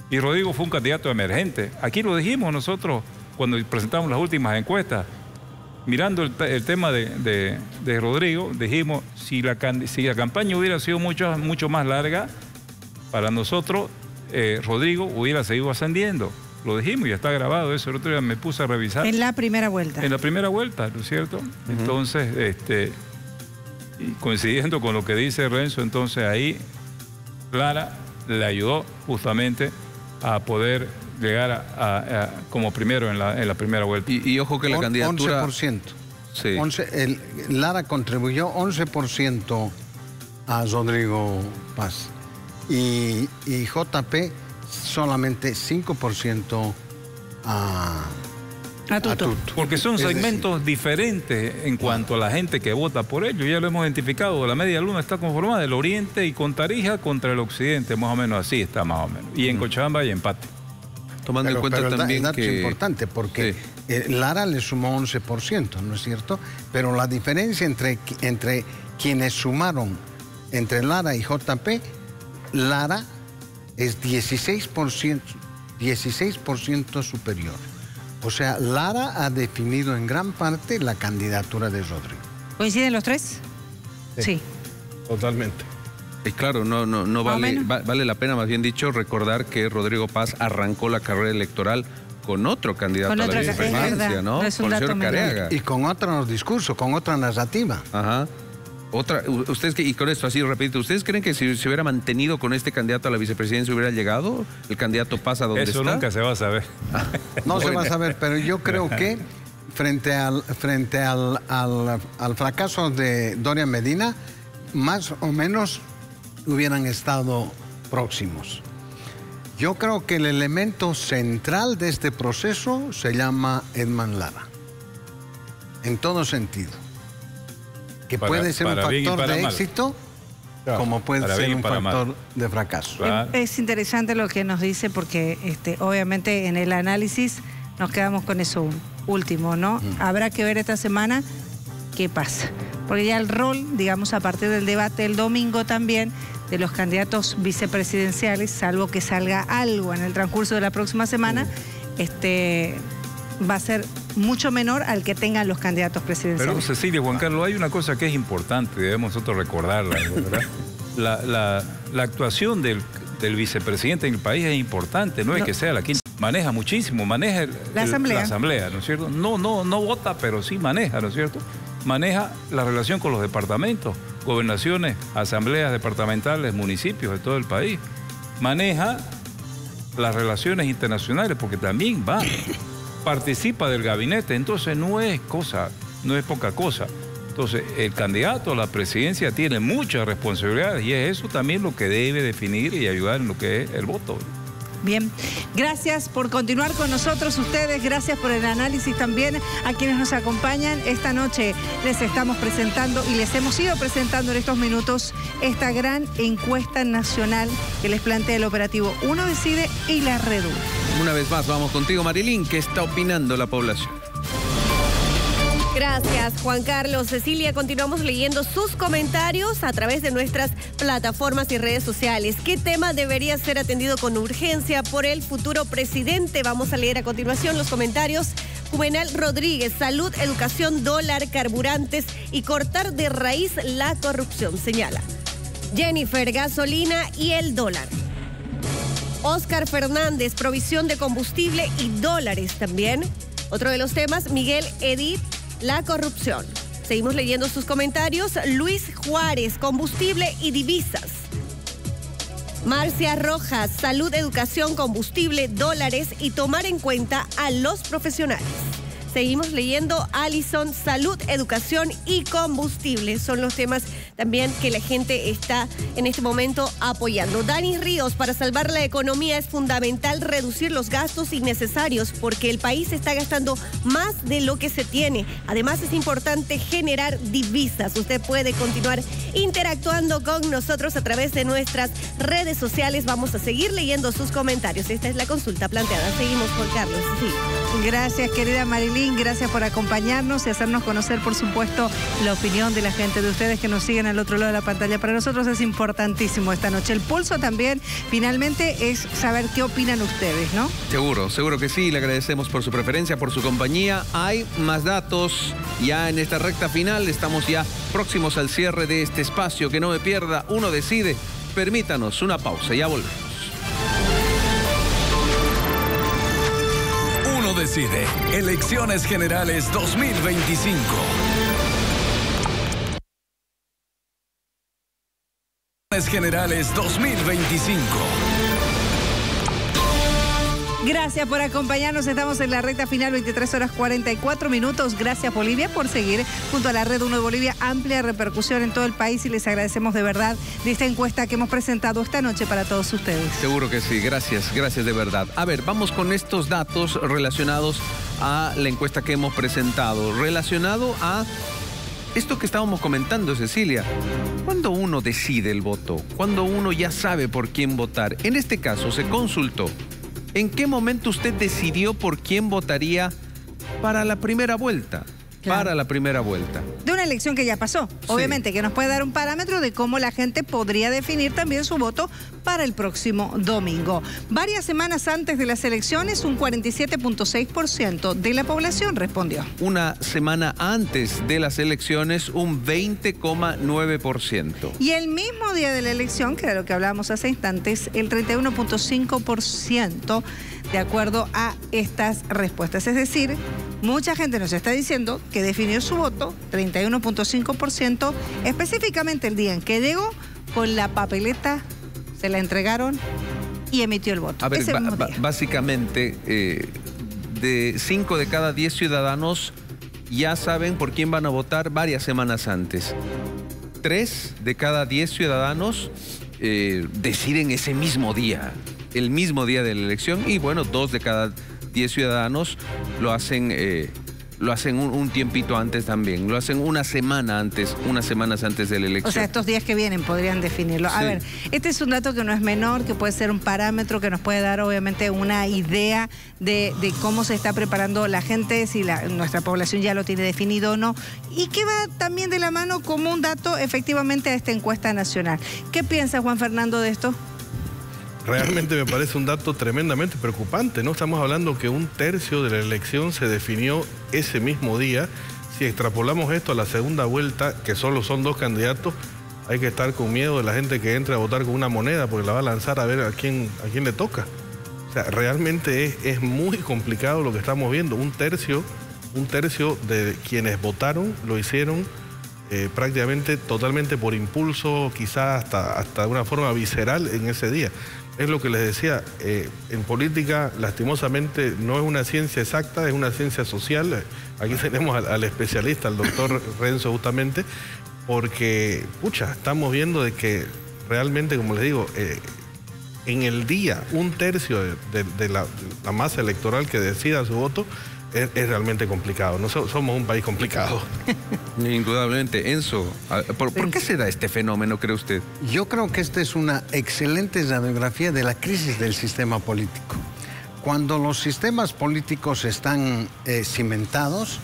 Y Rodrigo fue un candidato emergente. Aquí lo dijimos nosotros cuando presentamos las últimas encuestas. Mirando el tema de Rodrigo, dijimos, si la campaña hubiera sido mucho más larga, para nosotros Rodrigo hubiera seguido ascendiendo. Lo dijimos, ya está grabado eso. El otro día me puse a revisar. En la primera vuelta. En la primera vuelta, ¿no es cierto? Entonces, y coincidiendo con lo que dice Renzo, entonces ahí Lara le ayudó justamente a poder llegar como primero en la primera vuelta. Y ojo que la candidatura... 11%. Sí. Lara contribuyó 11% a Rodrigo Paz. Y JP solamente 5% a Tuto. Porque son segmentos diferentes en cuanto a la gente que vota por ellos. Ya lo hemos identificado. La media luna está conformada del oriente y con Tarija contra el occidente. Más o menos así está, más o menos. Y en Cochabamba hay empate. Tomando en cuenta también el dato que... es importante porque Lara le sumó 11%, ¿no es cierto? Pero la diferencia entre quienes sumaron entre Lara y JP, Lara es 16% superior. O sea, Lara ha definido en gran parte la candidatura de Rodrigo. ¿Coinciden los tres? Sí. Totalmente. Y claro, no vale la pena, más bien dicho, recordar que Rodrigo Paz arrancó la carrera electoral con otro candidato a la vicepresidencia, ¿no? Con el señor Careaga. Y con otro discurso, con otra narrativa. Ajá. Ustedes, y con esto así repito, ¿ustedes creen que si se hubiera mantenido con este candidato a la vicepresidencia hubiera llegado el candidato Paz a donde está? Eso nunca se va a saber. No se va a saber, pero yo creo que frente al fracaso de Doria Medina, más o menos hubieran estado próximos. Yo creo que el elemento central de este proceso se llama Edman Lara, en todo sentido. Que puede ser un factor de éxito, como puede ser un factor de fracaso. Claro. Es interesante lo que nos dice porque obviamente en el análisis nos quedamos con eso último, ¿no? Habrá que ver esta semana qué pasa. Porque ya el rol, digamos, a partir del debate el domingo también, de los candidatos vicepresidenciales, salvo que salga algo en el transcurso de la próxima semana, va a ser mucho menor al que tengan los candidatos presidenciales. Pero Cecilia, Juan Carlos, hay una cosa que es importante, debemos nosotros recordarla, ¿verdad? La actuación del vicepresidente en el país es importante, no es que sea la quinta. Maneja muchísimo, maneja la asamblea, ¿no es cierto? No vota, pero sí maneja, ¿no es cierto? Maneja la relación con los departamentos, gobernaciones, asambleas departamentales, municipios de todo el país. Maneja las relaciones internacionales, porque también participa del gabinete, entonces no es poca cosa. Entonces, el candidato a la presidencia tiene muchas responsabilidades y es eso también lo que debe definir y ayudar en lo que es el voto. Bien, gracias por continuar con nosotros ustedes, gracias por el análisis también a quienes nos acompañan. Esta noche les estamos presentando y les hemos ido presentando en estos minutos esta gran encuesta nacional que les plantea el operativo Uno Decide y la Redu. Una vez más, vamos contigo, Marilyn, ¿qué está opinando la población? Gracias, Juan Carlos. Cecilia, continuamos leyendo sus comentarios a través de nuestras plataformas y redes sociales. ¿Qué tema debería ser atendido con urgencia por el futuro presidente? Vamos a leer a continuación los comentarios. Juvenal Rodríguez, salud, educación, dólar, carburantes y cortar de raíz la corrupción, señala. Jennifer, gasolina y el dólar. Oscar Fernández, provisión de combustible y dólares también. Otro de los temas, Miguel Edith, la corrupción. Seguimos leyendo sus comentarios. Luis Juárez, combustible y divisas. Marcia Rojas, salud, educación, combustible, dólares y tomar en cuenta a los profesionales. Seguimos leyendo. Alison, salud, educación y combustible son los temas también que la gente está en este momento apoyando. Dani Ríos, para salvar la economía es fundamental reducir los gastos innecesarios porque el país está gastando más de lo que se tiene. Además, es importante generar divisas. Usted puede continuar interactuando con nosotros a través de nuestras redes sociales. Vamos a seguir leyendo sus comentarios. Esta es la consulta planteada. Seguimos con Carlos. Sí. Gracias, querida Marilyn. Gracias por acompañarnos y hacernos conocer, por supuesto, la opinión de la gente, de ustedes que nos siguen al otro lado de la pantalla. Para nosotros es importantísimo esta noche. El pulso también, finalmente, es saber qué opinan ustedes, ¿no? Seguro que sí. Le agradecemos por su preferencia, por su compañía. Hay más datos ya en esta recta final. Estamos ya próximos al cierre de este espacio. Que no me pierda, Uno Decide. Permítanos una pausa, ya volvemos. Uno Decide. Elecciones Generales 2025. Generales 2025. Gracias por acompañarnos. Estamos en la recta final, 23 horas 44 minutos. Gracias, Bolivia, por seguir junto a la Red 1 de Bolivia. Amplia repercusión en todo el país y les agradecemos de verdad de esta encuesta que hemos presentado esta noche para todos ustedes. Seguro que sí. Gracias de verdad. A ver, vamos con estos datos relacionados a la encuesta que hemos presentado. Relacionado a esto que estábamos comentando, Cecilia. ¿Cuándo uno decide el voto? ¿Cuándo uno ya sabe por quién votar? En este caso, se consultó. ¿En qué momento usted decidió por quién votaría para la primera vuelta? Claro. Para la primera vuelta. De una elección que ya pasó. Sí. Obviamente, que nos puede dar un parámetro de cómo la gente podría definir también su voto para el próximo domingo. Varias semanas antes de las elecciones, un 47.6% de la población respondió. Una semana antes de las elecciones, un 20,9%. Y el mismo día de la elección, que era lo que hablábamos hace instantes, el 31.5%, de acuerdo a estas respuestas. Es decir, mucha gente nos está diciendo que definió su voto, 31.5%, específicamente el día en que llegó con la papeleta, se la entregaron y emitió el voto. A ver, básicamente, de 5 de cada 10 ciudadanos ya saben por quién van a votar varias semanas antes. 3 de cada 10 ciudadanos deciden ese mismo día, el mismo día de la elección, y bueno, 2 de cada 10 ciudadanos lo hacen un tiempito antes también, lo hacen unas semanas antes de la elección. O sea, estos días que vienen podrían definirlo. Sí. A ver, este es un dato que no es menor, que puede ser un parámetro que nos puede dar obviamente una idea de cómo se está preparando la gente, si nuestra población ya lo tiene definido o no, y que va también de la mano como un dato efectivamente a esta encuesta nacional. ¿Qué piensa Juan Fernando de esto? Realmente me parece un dato tremendamente preocupante, ¿no? Estamos hablando que 1/3 de la elección se definió ese mismo día. Si extrapolamos esto a la segunda vuelta, que solo son 2 candidatos, hay que estar con miedo de la gente que entre a votar con una moneda porque la va a lanzar a ver a quién le toca. O sea, realmente es muy complicado lo que estamos viendo. Un tercio de quienes votaron lo hicieron prácticamente totalmente por impulso, quizás hasta de una forma visceral en ese día. Es lo que les decía, en política lastimosamente no es una ciencia exacta, es una ciencia social. Aquí tenemos al especialista, al doctor Renzo justamente, porque, estamos viendo de que realmente, como les digo, en el día 1/3 de la masa electoral que decida su voto es realmente complicado. Somos un país complicado. Indudablemente. Enzo, ¿por qué se da este fenómeno, cree usted? Yo creo que esta es una excelente radiografía de la crisis del sistema político. Cuando los sistemas políticos están cimentados,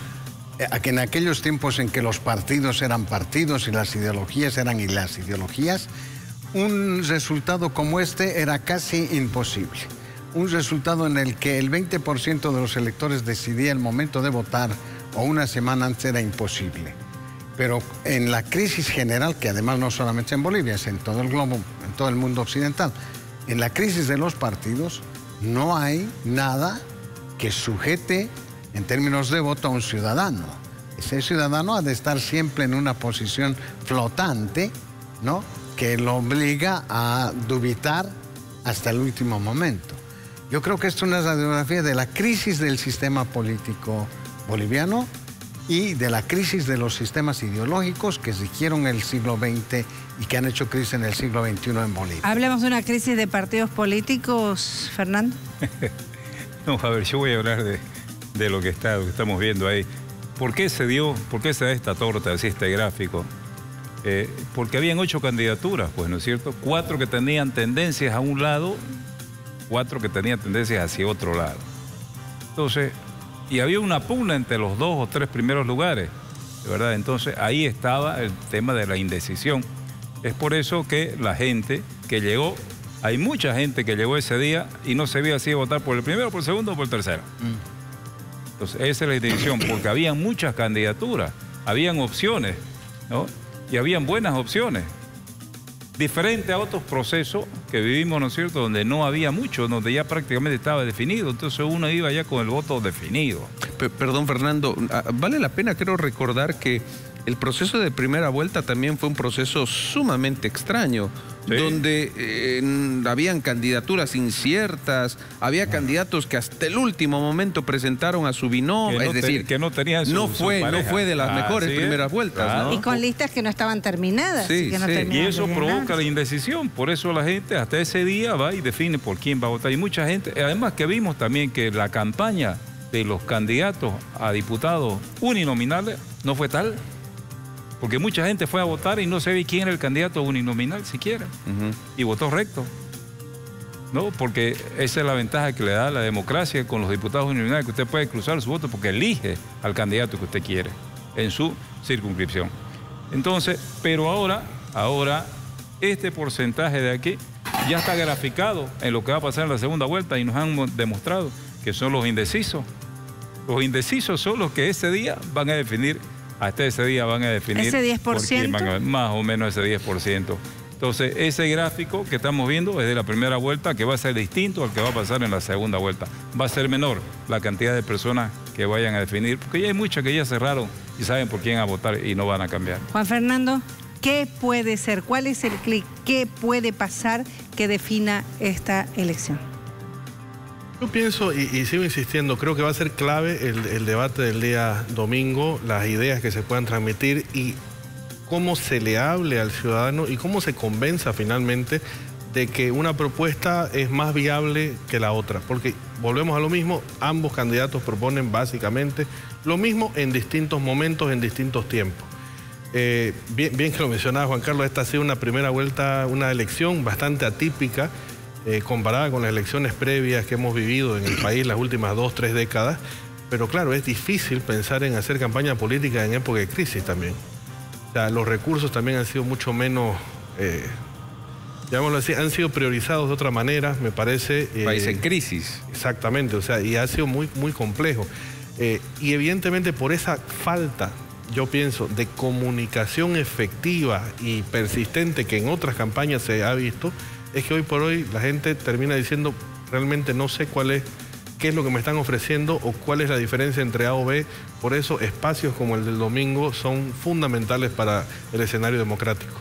en aquellos tiempos en que los partidos eran partidos y las ideologías eran ideologías, un resultado como este era casi imposible. Un resultado en el que el 20% de los electores decidía el momento de votar o una semana antes era imposible. Pero en la crisis general, que además no solamente en Bolivia, es en todo el globo, en todo el mundo occidental, en la crisis de los partidos no hay nada que sujete en términos de voto a un ciudadano. Ese ciudadano ha de estar siempre en una posición flotante, ¿no?, que lo obliga a dubitar hasta el último momento. Yo creo que esto es una radiografía de la crisis del sistema político boliviano y de la crisis de los sistemas ideológicos que rigieron el siglo XX y que han hecho crisis en el siglo XXI en Bolivia. ¿Hablamos de una crisis de partidos políticos, Fernando? No, a ver, yo voy a hablar de lo que estamos viendo ahí. ¿Por qué se da esta torta, así este gráfico? Porque habían 8 candidaturas, pues, ¿no es cierto? 4 que tenían tendencias a un lado, 4 que tenían tendencias hacia otro lado. Entonces, y había una pugna entre los 2 o 3 primeros lugares, ¿de verdad? Entonces, ahí estaba el tema de la indecisión. Es por eso que la gente que llegó, hay mucha gente que llegó ese día y no sabía si iba a votar por el primero, por el segundo o por el tercero. Entonces, esa es la indecisión, porque habían muchas candidaturas, habían opciones, ¿no? Y habían buenas opciones. Diferente a otros procesos que vivimos, ¿no es cierto?, donde no había mucho, donde ya prácticamente estaba definido. Entonces uno iba ya con el voto definido. Perdón, Fernando, vale la pena, creo, recordar que el proceso de primera vuelta también fue un proceso sumamente extraño, sí, donde habían candidaturas inciertas, había candidatos que hasta el último momento presentaron a su binomio, es decir, que no tenían su pareja. No fue de las mejores primeras vueltas, claro, ¿no? Y con listas que no estaban terminadas. Sí, que no sí. terminaban y eso de provoca llenar. la indecisión. Por eso la gente hasta ese día va y define por quién va a votar. Y mucha gente, además que vimos también que la campaña de los candidatos a diputados uninominales no fue tal. Porque mucha gente fue a votar y no sabía quién era el candidato uninominal siquiera. Y votó recto. ¿No? Porque esa es la ventaja que le da la democracia con los diputados uninominales, que usted puede cruzar su voto porque elige al candidato que usted quiere en su circunscripción. Entonces, pero ahora este porcentaje de aquí ya está graficado en lo que va a pasar en la segunda vuelta y nos han demostrado que son los indecisos. Los indecisos son los que ese día van a definir. Hasta ese día van a definir ¿Ese 10%? por quién van a, más o menos ese 10%. Entonces, ese gráfico que estamos viendo es de la primera vuelta, que va a ser distinto al que va a pasar en la segunda vuelta. Va a ser menor la cantidad de personas que vayan a definir, porque ya hay muchas que ya cerraron y saben por quién a votar y no van a cambiar. Juan Fernando, ¿qué puede ser? ¿Cuál es el clic? ¿Qué puede pasar que defina esta elección? Yo pienso, y sigo insistiendo, creo que va a ser clave el debate del día domingo, las ideas que se puedan transmitir y cómo se le hable al ciudadano y cómo se convenza finalmente de que una propuesta es más viable que la otra. Porque volvemos a lo mismo, ambos candidatos proponen básicamente lo mismo en distintos momentos, en distintos tiempos. Bien que lo mencionaba Juan Carlos, esta ha sido una primera vuelta, una elección bastante atípica, comparada con las elecciones previas que hemos vivido en el país las últimas 2 o 3 décadas, pero claro, es difícil pensar en hacer campaña política en época de crisis también. O sea, los recursos también han sido mucho menos, llamémoslo así, han sido priorizados de otra manera, me parece. País en crisis. Exactamente, o sea, y ha sido muy complejo. Y evidentemente por esa falta, yo pienso, de comunicación efectiva y persistente que en otras campañas se ha visto, es que hoy por hoy la gente termina diciendo, realmente no sé qué es lo que me están ofreciendo o cuál es la diferencia entre A o B. Por eso espacios como el del domingo son fundamentales para el escenario democrático.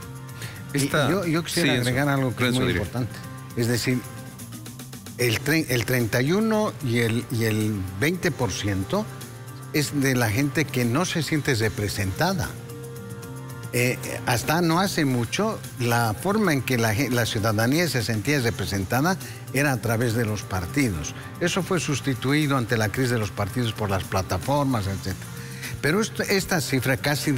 Yo quisiera agregar algo que es muy importante. Es decir, el 31 y el 20% es de la gente que no se siente representada. Hasta no hace mucho, la forma en que la ciudadanía se sentía representada era a través de los partidos. Eso fue sustituido ante la crisis de los partidos por las plataformas, etc. Pero esta cifra, casi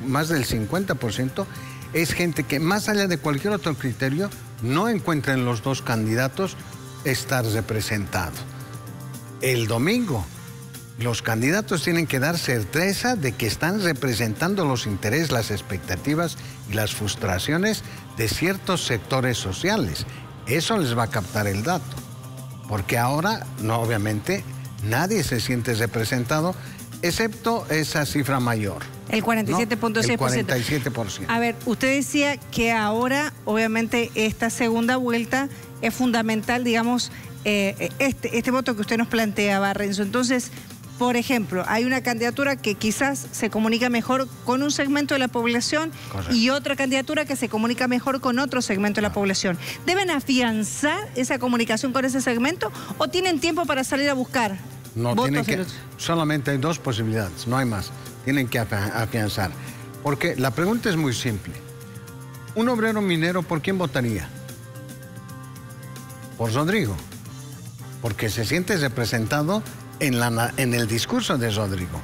más del 50%, es gente que más allá de cualquier otro criterio, no encuentra en los dos candidatos estar representado. El domingo, los candidatos tienen que dar certeza de que están representando los intereses, las expectativas y las frustraciones de ciertos sectores sociales. Eso les va a captar el dato. Porque ahora, no, obviamente, nadie se siente representado, excepto esa cifra mayor. El 47.6%. El 47%. A ver, usted decía que ahora, obviamente, esta segunda vuelta es fundamental, digamos, este voto que usted nos planteaba, Renzo. Entonces, por ejemplo, hay una candidatura que quizás se comunica mejor con un segmento de la población. Correcto. Y otra candidatura que se comunica mejor con otro segmento de la población. ¿Deben afianzar esa comunicación con ese segmento o tienen tiempo para salir a buscar no, votos? Solamente hay 2 posibilidades, no hay más. tienen que afianzar. Porque la pregunta es muy simple. Un obrero minero, ¿por quién votaría? Por Rodrigo. Porque se siente representado en el discurso de Rodrigo.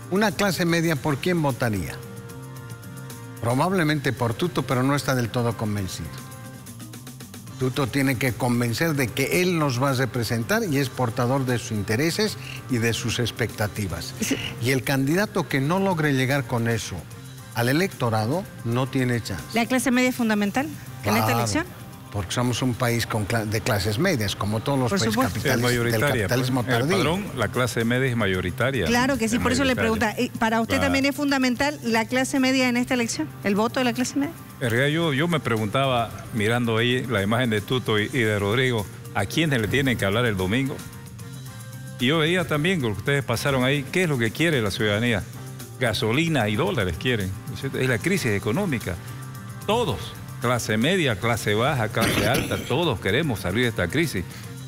Una clase media, ¿por quién votaría? Probablemente por Tuto, pero no está del todo convencido. Tuto tiene que convencer de que él nos va a representar y es portador de sus intereses y de sus expectativas. Y el candidato que no logre llegar con eso al electorado no tiene chance. ¿La clase media es fundamental en esta elección? Porque somos un país de clases medias, como todos los países capitalistas del capitalismo tardío. En el padrón, la clase media es mayoritaria. Claro que sí, por eso le pregunta, ¿para usted también es fundamental la clase media en esta elección? ¿El voto de la clase media? En realidad yo me preguntaba, mirando ahí la imagen de Tuto y de Rodrigo, ¿a quiénes le tienen que hablar el domingo? Y yo veía también que ustedes pasaron ahí, ¿qué es lo que quiere la ciudadanía? Gasolina y dólares quieren. Es la crisis económica. Todos. Clase media, clase baja, clase alta, todos queremos salir de esta crisis.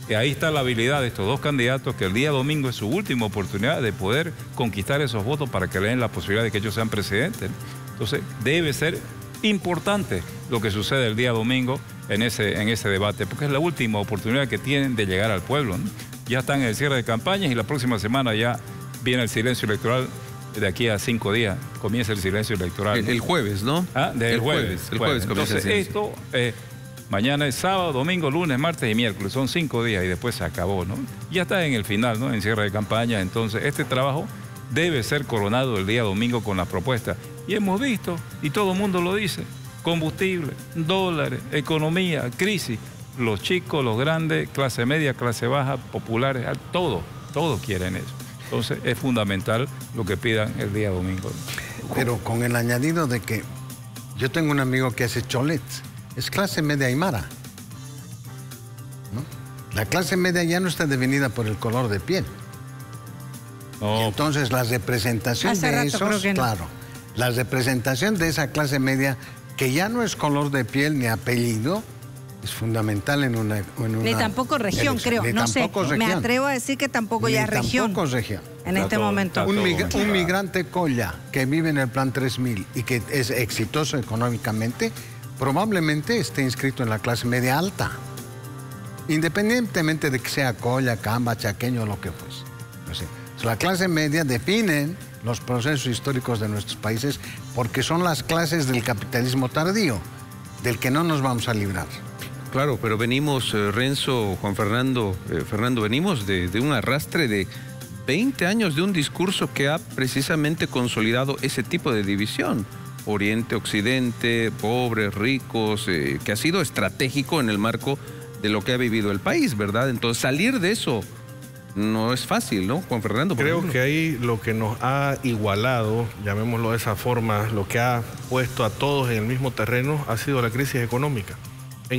Y ahí está la habilidad de estos dos candidatos, que el día domingo es su última oportunidad de poder conquistar esos votos para que le den la posibilidad de que ellos sean presidentes. Entonces, debe ser importante lo que sucede el día domingo en ese debate, porque es la última oportunidad que tienen de llegar al pueblo, ¿no? Ya están en el cierre de campañas y la próxima semana ya viene el silencio electoral. De aquí a 5 días comienza el silencio electoral. El jueves, ¿no? El jueves comienza. Entonces, esto, mañana es sábado, domingo, lunes, martes y miércoles. Son 5 días y después se acabó, ¿no? Ya está en el final, ¿no? En cierre de campaña. Entonces, este trabajo debe ser coronado el día domingo con las propuestas. Y hemos visto, y todo el mundo lo dice, combustible, dólares, economía, crisis. Los chicos, los grandes, clase media, clase baja, populares, todos quieren eso. Entonces es fundamental lo que pidan el día domingo. Pero con el añadido de que yo tengo un amigo que hace cholets, es clase media aymara, ¿no? La clase media ya no está definida por el color de piel. No. Y entonces la representación de esos, claro, la representación de esa clase media que ya no es color de piel ni apellido, es fundamental en una ni tampoco región, creo. No sé, me atrevo a decir que tampoco ya es región. Tampoco región. En este momento. Un migrante colla que vive en el Plan 3000 y que es exitoso económicamente, probablemente esté inscrito en la clase media alta. Independientemente de que sea colla, camba, chaqueño o lo que fuese. No sé. La clase media define los procesos históricos de nuestros países porque son las clases del capitalismo tardío, del que no nos vamos a librar. Claro, pero venimos, Renzo, Juan Fernando, venimos de un arrastre de 20 años de un discurso que ha precisamente consolidado ese tipo de división. Oriente, Occidente, pobres, ricos, que ha sido estratégico en el marco de lo que ha vivido el país, ¿verdad? Entonces, salir de eso no es fácil, ¿no, Juan Fernando? Creo que ahí lo que nos ha igualado, llamémoslo de esa forma, lo que ha puesto a todos en el mismo terreno ha sido la crisis económica.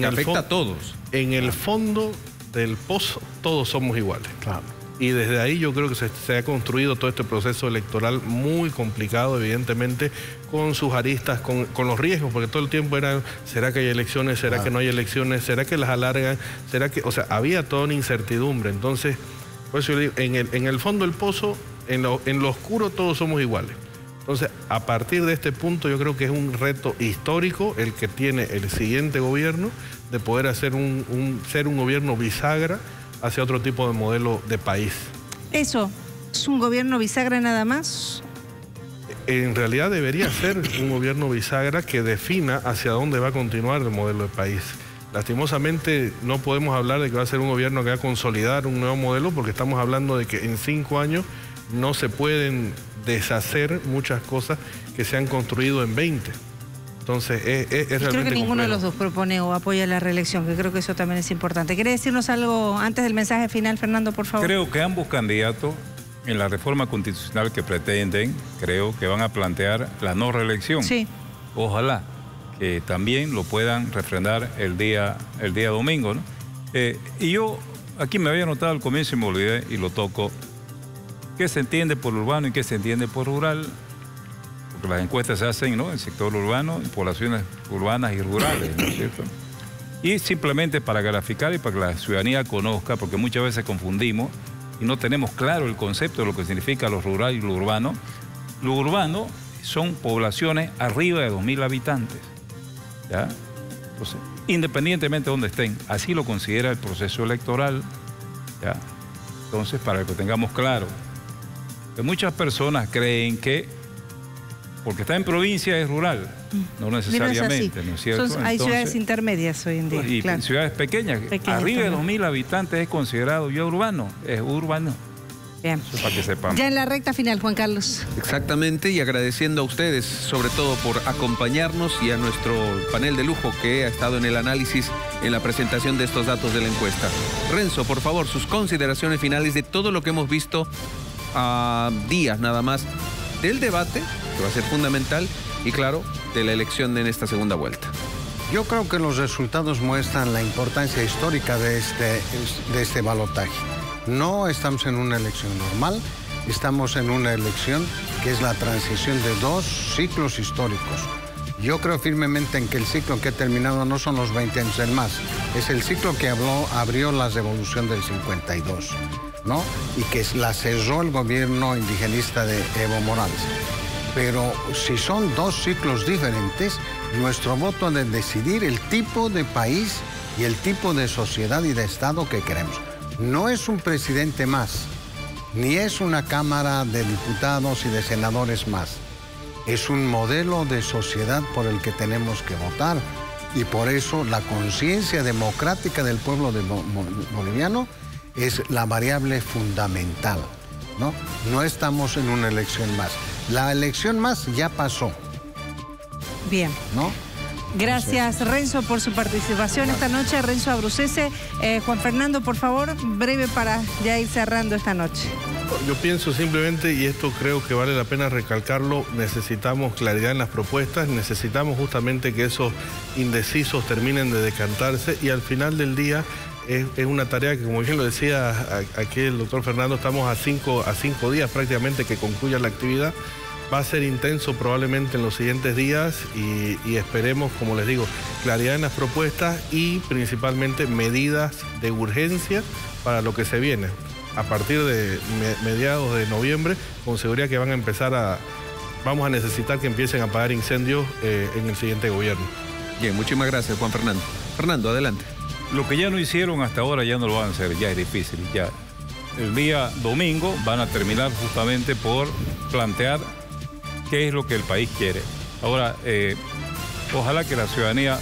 Afecta a todos. En el fondo del pozo, todos somos iguales. Claro. Y desde ahí yo creo que se ha construido todo este proceso electoral muy complicado, evidentemente, con sus aristas, con los riesgos, porque todo el tiempo era, ¿será que hay elecciones? ¿Será que no hay elecciones? ¿Será que las alargan? ¿Será que...? O sea, había toda una incertidumbre. Entonces, por eso yo digo, en el fondo del pozo, en lo oscuro, todos somos iguales. Entonces, a partir de este punto, yo creo que es un reto histórico el que tiene el siguiente gobierno de poder hacer ser un gobierno bisagra hacia otro tipo de modelo de país. ¿Eso es un gobierno bisagra nada más? En realidad debería ser un gobierno bisagra que defina hacia dónde va a continuar el modelo de país. Lastimosamente no podemos hablar de que va a ser un gobierno que va a consolidar un nuevo modelo porque estamos hablando de que en 5 años no se pueden deshacer muchas cosas que se han construido en 20. Entonces es realmente creo que ninguno complejo. de los dos propone o apoya la reelección, que creo que eso también es importante. ¿Quiere decirnos algo antes del mensaje final, Fernando, por favor? Creo que ambos candidatos en la reforma constitucional que pretenden, creo que van a plantear la no reelección. Sí. Ojalá que también lo puedan refrendar el día domingo, ¿no? Y yo aquí me había notado al comienzo y me olvidé y lo toco. ¿Qué se entiende por urbano y qué se entiende por rural? Porque las encuestas se hacen, ¿no?, en el sector urbano, en poblaciones urbanas y rurales, ¿no es cierto? Y simplemente para graficar y para que la ciudadanía conozca, porque muchas veces confundimos y no tenemos claro el concepto de lo que significa lo rural y lo urbano. lo urbano son poblaciones arriba de 2.000 habitantes, ¿ya? Entonces, independientemente de donde estén, así lo considera el proceso electoral, ¿ya? Entonces, para que tengamos claro, que muchas personas creen que porque está en provincia es rural, no necesariamente, ¿no es cierto? Hay ciudades intermedias hoy en día. Y claro. ciudades pequeñas, arriba de 2.000 habitantes es considerado ya urbano, es urbano. Bien. Eso para que sepamos. Ya en la recta final, Juan Carlos. Exactamente, y agradeciendo a ustedes, sobre todo por acompañarnos, y a nuestro panel de lujo que ha estado en el análisis, en la presentación de estos datos de la encuesta. Renzo, por favor, sus consideraciones finales de todo lo que hemos visto a días nada más del debate, que va a ser fundamental, y claro, de la elección en esta segunda vuelta. Yo creo que los resultados muestran la importancia histórica de este balotaje. No estamos en una elección normal, estamos en una elección que es la transición de 2 ciclos históricos. Yo creo firmemente en que el ciclo que ha terminado no son los 20 años del MAS, es el ciclo que abrió la revolución del 52, ¿no? Y que la cerró el gobierno indigenista de Evo Morales. Pero si son 2 ciclos diferentes, nuestro voto ha de decidir el tipo de país y el tipo de sociedad y de Estado que queremos. No es un presidente más, ni es una Cámara de Diputados y de Senadores más. Es un modelo de sociedad por el que tenemos que votar, y por eso la conciencia democrática del pueblo boliviano es la variable fundamental, ¿no? No estamos en una elección más. La elección más ya pasó. Bien. ¿No? Gracias, Renzo, por su participación esta noche. Renzo Abrucese. Juan Fernando, por favor, breve para ya ir cerrando esta noche. Yo pienso simplemente, y esto creo que vale la pena recalcarlo, necesitamos claridad en las propuestas, necesitamos justamente que esos indecisos terminen de decantarse, y al final del día es una tarea que, como bien lo decía aquí el doctor Fernando, estamos a cinco días prácticamente que concluya la actividad. Va a ser intenso probablemente en los siguientes días, y esperemos, como les digo, claridad en las propuestas y principalmente medidas de urgencia para lo que se viene. A partir de mediados de noviembre, con seguridad que vamos a necesitar que empiecen a apagar incendios en el siguiente gobierno. Bien, muchísimas gracias, Juan Fernando. Fernando, adelante. Lo que ya no hicieron hasta ahora ya no lo van a hacer, ya es difícil. Ya el día domingo van a terminar justamente por plantear qué es lo que el país quiere. Ahora, ojalá que la ciudadanía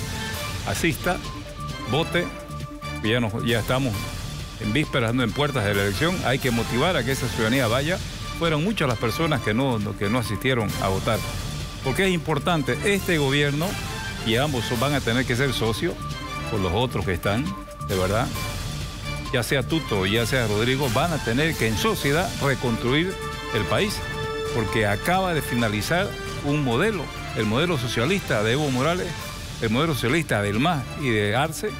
asista, vote, ya estamos en vísperas, en puertas de la elección. Hay que motivar a que esa ciudadanía vaya. Fueron muchas las personas que no asistieron a votar. Porque es importante, este gobierno, y ambos van a tener que ser socios con los otros que están, de verdad, ya sea Tuto o ya sea Rodrigo, van a tener que en sociedad reconstruir el país, porque acaba de finalizar un modelo, el modelo socialista de Evo Morales, el modelo socialista del MAS y de Arce,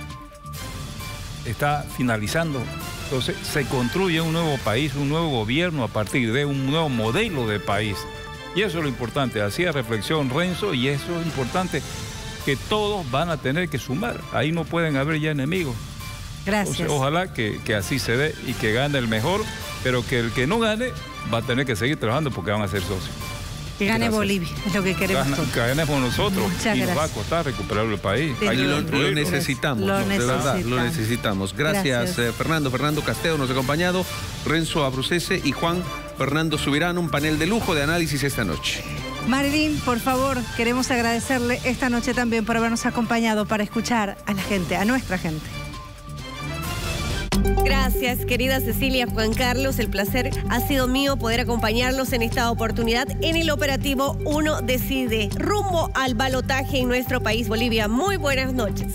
está finalizando. Entonces se construye un nuevo país, un nuevo gobierno a partir de un nuevo modelo de país. Y eso es lo importante, hacía reflexión Renzo, y eso es importante, que todos van a tener que sumar. Ahí no pueden haber ya enemigos. Gracias. Entonces, ojalá que así se dé y que gane el mejor, pero que el que no gane va a tener que seguir trabajando porque van a ser socios. Que gane Bolivia, es lo que queremos todos. Que ganemos nosotros. Muchas y gracias. nos va a costar recuperar el país. Sí, Ahí lo necesitamos, de verdad, lo necesitamos. Gracias, Fernando. Fernando Casteo nos ha acompañado, Renzo Abrucese y Juan Fernando Subirano, un panel de lujo de análisis esta noche. Marilyn, por favor, queremos agradecerle esta noche también por habernos acompañado para escuchar a la gente, a nuestra gente. Gracias, querida Cecilia, Juan Carlos. El placer ha sido mío poder acompañarlos en esta oportunidad en el operativo Uno Decide, rumbo al balotaje en nuestro país, Bolivia. Muy buenas noches.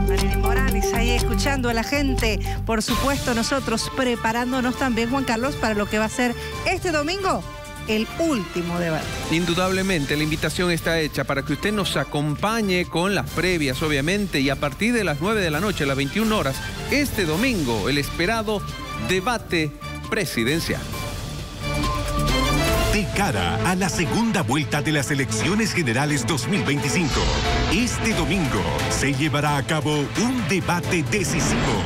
Marilyn Morales, ahí escuchando a la gente. Por supuesto, nosotros preparándonos también, Juan Carlos, para lo que va a ser este domingo el último debate. Indudablemente, la invitación está hecha para que usted nos acompañe con las previas, obviamente, y a partir de las 9 de la noche, a las 21 horas, este domingo, el esperado debate presidencial. De cara a la segunda vuelta de las elecciones generales 2025, este domingo se llevará a cabo un debate decisivo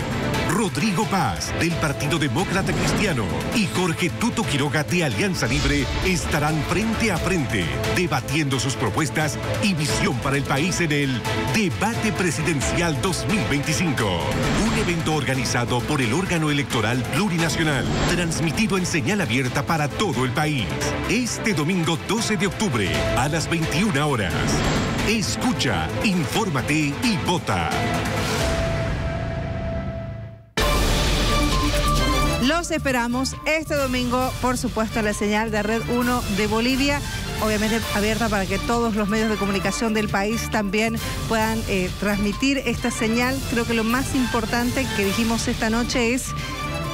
Rodrigo Paz, del Partido Demócrata Cristiano, y Jorge Tuto Quiroga, de Alianza Libre, estarán frente a frente, debatiendo sus propuestas y visión para el país en el Debate Presidencial 2025. Un evento organizado por el órgano electoral plurinacional, transmitido en señal abierta para todo el país. Este domingo 12 de octubre, a las 21 horas. Escucha, infórmate y vota. Los esperamos este domingo, por supuesto, en la señal de Red 1 de Bolivia, obviamente abierta para que todos los medios de comunicación del país también puedan transmitir esta señal. Creo que lo más importante que dijimos esta noche es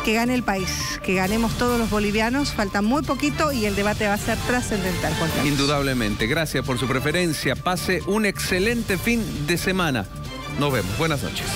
que gane el país, que ganemos todos los bolivianos. Falta muy poquito y el debate va a ser trascendental. Indudablemente. Gracias por su preferencia. Pase un excelente fin de semana. Nos vemos. Buenas noches.